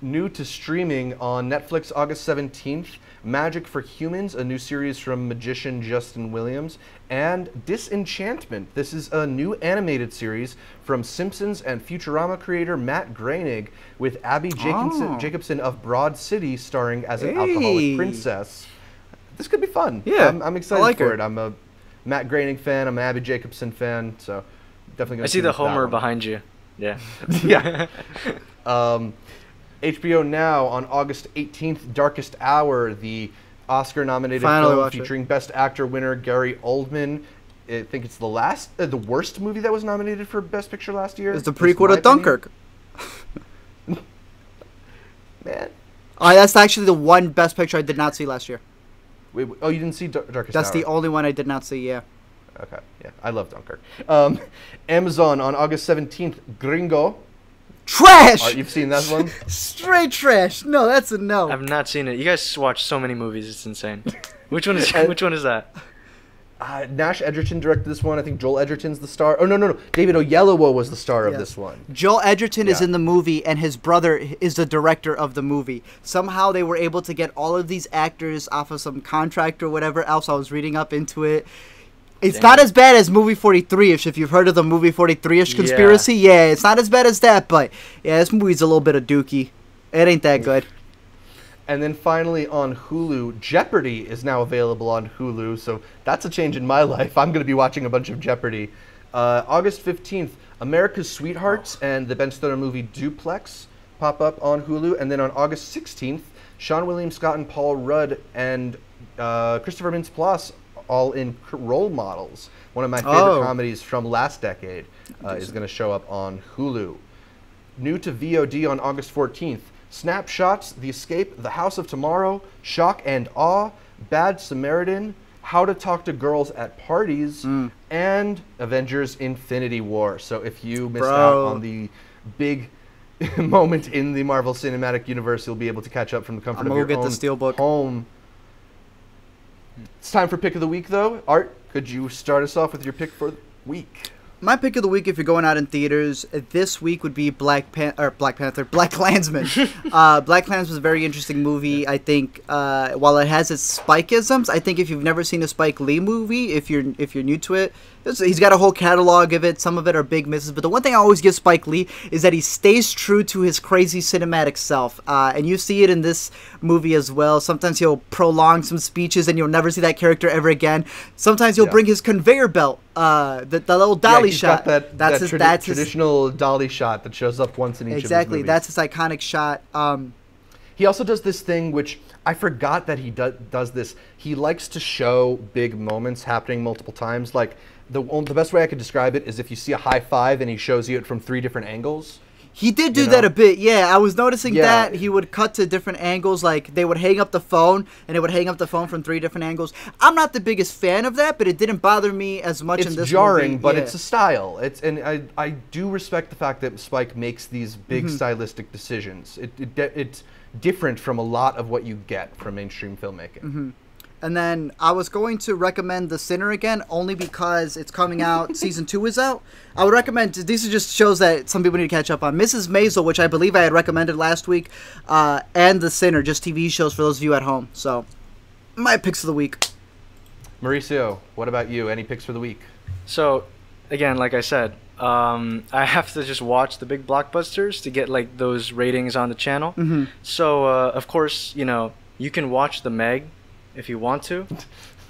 New to streaming on Netflix August 17th, Magic for Humans, a new series from magician Justin Williams, and Disenchantment. This is a new animated series from Simpsons and Futurama creator Matt Groening with Abby Jacobson of Broad City starring as an alcoholic princess. This could be fun. Yeah, I'm excited for it. I'm a Matt Groening fan. I'm an Abby Jacobson fan, so definitely going to see the Homer behind you. Yeah. Yeah. HBO Now on August 18th, Darkest Hour, the Oscar-nominated film featuring Best Actor winner Gary Oldman. I think it's the worst movie that was nominated for Best Picture last year. It's the prequel to Dunkirk. Man. That's actually the one Best Picture I did not see last year. Wait, oh, you didn't see Darkest Hour? That's the only one I did not see, yeah. Okay, yeah. I love Dunkirk. Amazon on August 17th, Gringo. Trash! You've seen that one? Straight trash. No, that's a no. I've not seen it. You guys watch so many movies. It's insane. Which one is that? Nash Edgerton directed this one. I think Joel Edgerton's the star. Oh, no. David Oyelowo was the star of this one. Joel Edgerton is in the movie, and his brother is the director of the movie. Somehow they were able to get all of these actors off of some contract or whatever else. I was reading up into it. It's not as bad as Movie 43-ish, if you've heard of the Movie 43-ish conspiracy. Yeah, it's not as bad as that, but yeah, this movie's a little bit of dookie. It ain't that good. And then finally on Hulu, Jeopardy is now available on Hulu, so that's a change in my life. I'm going to be watching a bunch of Jeopardy. August 15th, America's Sweethearts and the Ben Stiller movie Duplex pop up on Hulu. And then on August 16th, Sean William Scott and Paul Rudd and Christopher Mintz-Plasse all in Role Models. One of my favorite comedies from last decade is going to show up on Hulu. New to VOD on August 14th, Snapshots, The Escape, The House of Tomorrow, Shock and Awe, Bad Samaritan, How to Talk to Girls at Parties, and Avengers Infinity War. So if you missed out on the big moment in the Marvel Cinematic Universe, you'll be able to catch up from the comfort of your own Steelbook home. It's time for Pick of the Week, though. Art, could you start us off with your pick for the week? My pick of the week, if you're going out in theaters, this week would be BlacKkKlansman. BlacKkKlansman is a very interesting movie. I think while it has its Spike-isms, I think if you've never seen a Spike Lee movie, if you're new to it, he's got a whole catalog of it. Some of it are big misses, but the one thing I always give Spike Lee is that he stays true to his crazy cinematic self, and you see it in this movie as well. Sometimes he'll prolong some speeches, and you'll never see that character ever again. Sometimes he'll bring his conveyor belt, the little dolly shot. That's his traditional dolly shot that shows up once in each of his movies. Exactly, that's his iconic shot. He also does this thing, which I forgot that he does this. He likes to show big moments happening multiple times. Like, the best way I could describe it is if you see a high five and he shows you it from 3 different angles. He did do that a bit, yeah. I was noticing that he would cut to different angles, like they would hang up the phone, and it would hang up the phone from 3 different angles. I'm not the biggest fan of that, but it didn't bother me as much in this movie. It's jarring, but it's a style. And I do respect the fact that Spike makes these big stylistic decisions. It's different from a lot of what you get from mainstream filmmaking. And then I was going to recommend The Sinner again, only because it's coming out. Season 2 is out. I would recommend, these are just shows that some people need to catch up on. Mrs. Maisel, which I believe I had recommended last week, and The Sinner, just TV shows for those of you at home. So, my picks of the week. Mauricio, what about you? Any picks for the week? So, again, like I said, I have to just watch the big blockbusters to get like those ratings on the channel. So, of course, you can watch the Meg if you want to,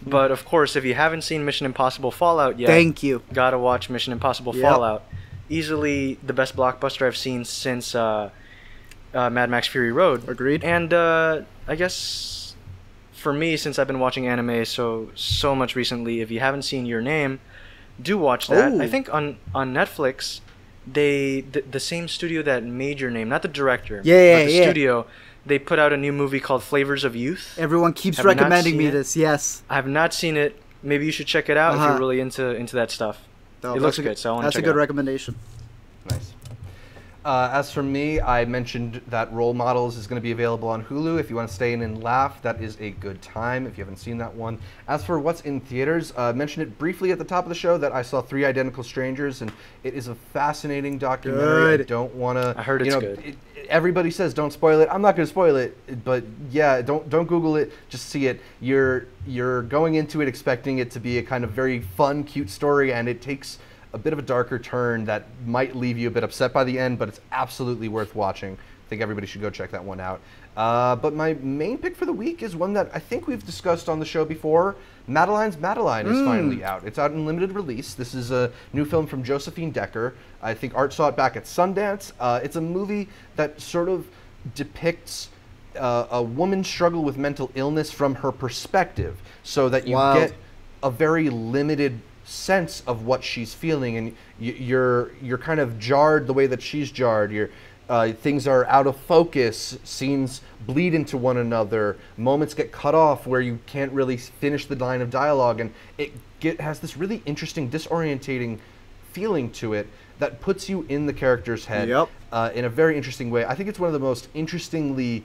but of course, if you haven't seen Mission Impossible Fallout yet, thank you. Gotta watch Mission Impossible Fallout. Easily the best blockbuster I've seen since Mad Max Fury Road. Agreed. And I guess for me, since I've been watching anime so much recently, if you haven't seen Your Name, do watch that. I think on Netflix, the same studio that made Your Name, not the director, but the studio. They put out a new movie called Flavors of Youth. Everyone keeps recommending me this. Yes. I have not seen it. Maybe you should check it out if you're really into that stuff. It looks good, so I want to check it out. That's a good recommendation. Nice. As for me, I mentioned that Role Models is going to be available on Hulu. If you want to stay in and laugh, that is a good time if you haven't seen that one. As for what's in theaters, I mentioned it briefly at the top of the show that I saw 3 Identical Strangers, and it is a fascinaning documentary. I don't want to... I heard it's good. Everybody says don't spoil it. I'm not going to spoil it, but yeah, don't Google it. Just see it. You're going into it expecting it to be a kind of very fun, cute story, and it takes a bit of a darker turn that might leave you a bit upset by the end, but it's absolutely worth watching. I think everybody should go check that one out. But my main pick for the week is one that I think we've discussed on the show before. Madeline's Madeline is finally out. It's out in limited release. This is a new film from Josephine Decker. I think Art saw it back at Sundance. It's a movie that sort of depicts a woman's struggle with mental illness from her perspective, so that you get a very limited sense of what she's feeling, and you're kind of jarred the way that she's jarred. Things are out of focus, scenes bleed into one another, moments get cut off where you can't really finish the line of dialogue, and it has this really interesting, disorientating feeling to it that puts you in the character's head in a very interesting way. I think it's one of the most interestingly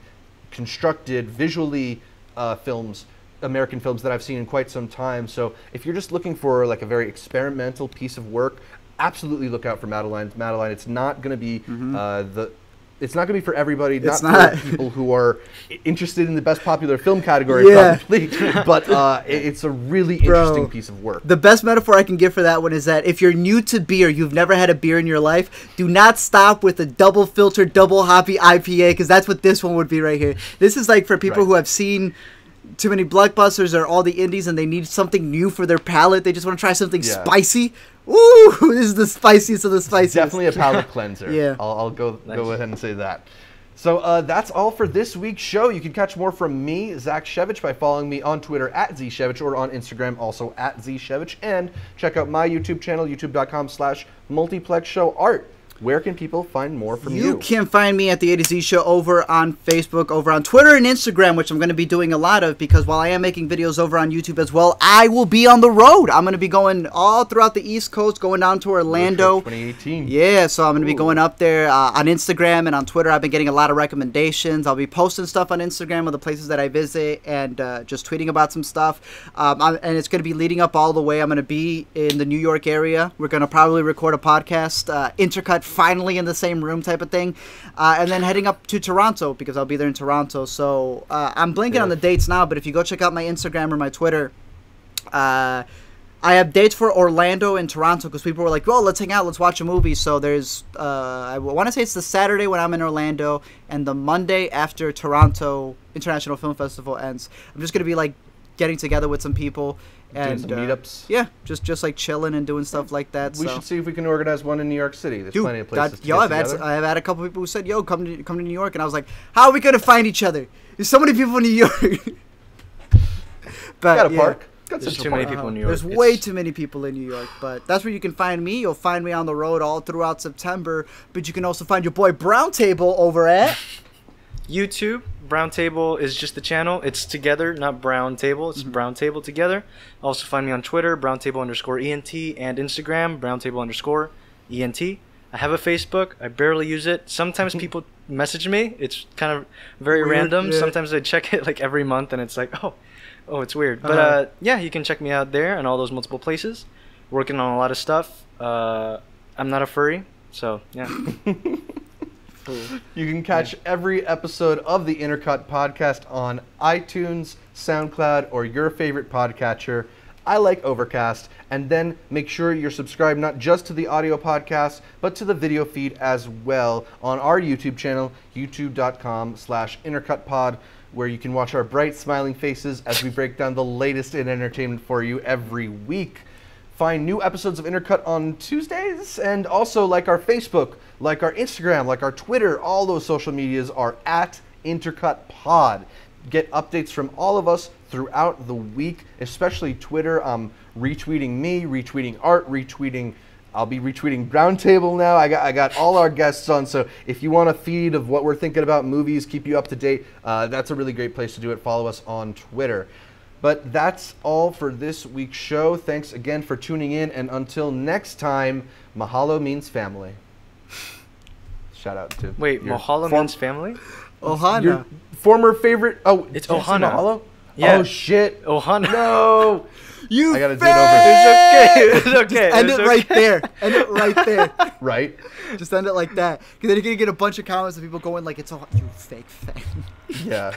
constructed, visually American films that I've seen in quite some time. So if you're just looking for like a very experimental piece of work, absolutely look out for Madeline. It's not going to be it's not going to be for everybody. Not for people who are interested in the best popular film category, probably. But it's a really interesting piece of work. The best metaphor I can give for that one is that if you're new to beer, you've never had a beer in your life, do not stop with a double filtered, double hoppy IPA, because that's what this one would be right here. This is like for people who have seen too many blockbusters or all the indies and they need something new for their palate. They just want to try something spicy. Ooh, this is the spiciest of the spiciest. Definitely a palate cleanser. I'll go ahead and say that. So that's all for this week's show. You can catch more from me, Zach Shevich, by following me on Twitter @ZShevich or on Instagram also @ZShevich. And check out my YouTube channel, youtube.com/multiplexshowart. where can people find more from you? You can find me at the A to Z Show over on Facebook, over on Twitter and Instagram, which I'm going to be doing a lot of because while I am making videos over on YouTube as well, I will be on the road. I'm going to be going all throughout the East Coast, going down to Orlando. 2018. Yeah, so I'm going to be going up there on Instagram and on Twitter. I've been getting a lot of recommendations. I'll be posting stuff on Instagram of the places that I visit and just tweeting about some stuff. And it's going to be leading up all the way. I'm going to be in the New York area. We're going to probably record a podcast, intercut finally in the same room type of thing, and then heading up to Toronto because I'll be there in Toronto. So I'm blanking on the dates now, but if you go check out my Instagram or my Twitter, I have dates for Orlando and Toronto because people were like, well, let's hang out, let's watch a movie. So there's I want to say it's the Saturday when I'm in Orlando and the Monday after Toronto International Film Festival ends. I'm just going to be like getting together with some people and doing some meetups. Yeah, just like chilling and doing stuff like that. We should see if we can organize one in New York City. There's plenty of places to I've had a couple people who said, "Yo, come to New York," and I was like, "How are we gonna find each other? There's so many people in New York." But got a park. There's too many people in New York. There's way too many people in New York, but that's where you can find me. You'll find me on the road all throughout September, but you can also find your boy Browntable over at YouTube. Browntable is just the channel. It's together, not Browntable. It's Browntable together. Also find me on Twitter, Browntable_ENT, and Instagram, Browntable_ENT. I have a Facebook. I barely use it. Sometimes people message me. It's kind of very random. Yeah. Sometimes I check it like every month, and it's like, oh, it's weird. But yeah, you can check me out there and all those multiple places. Working on a lot of stuff. I'm not a furry, so yeah. You can catch every episode of the Intercut podcast on iTunes, SoundCloud, or your favorite podcatcher. I like Overcast. And then make sure you're subscribed not just to the audio podcast, but to the video feed as well on our YouTube channel, youtube.com/intercutpod, where you can watch our bright, smiling faces as we break down the latest in entertainment for you every week. Find new episodes of Intercut on Tuesdays, and also like our Facebook, like our Instagram, like our Twitter. All those social medias are at IntercutPod. Get updates from all of us throughout the week, especially Twitter. Retweeting me, retweeting Art, I'll be retweeting Browntable now. I got all our guests on, so if you want a feed of what we're thinking about movies, keep you up to date, that's a really great place to do it. Follow us on Twitter. But that's all for this week's show. Thanks again for tuning in, and until next time, mahalo means family. Shout out to... Wait, mahalo means family? Ohana. Your former favorite... Oh, it's Ohana. Mahalo? Yeah. Oh, shit. Ohana. No. You I got to do it over. It's okay. Just end it right there. End it right there. Right? Just end it like that. Because then you're going to get a bunch of comments of people going like, it's a... You fake fan. Yeah.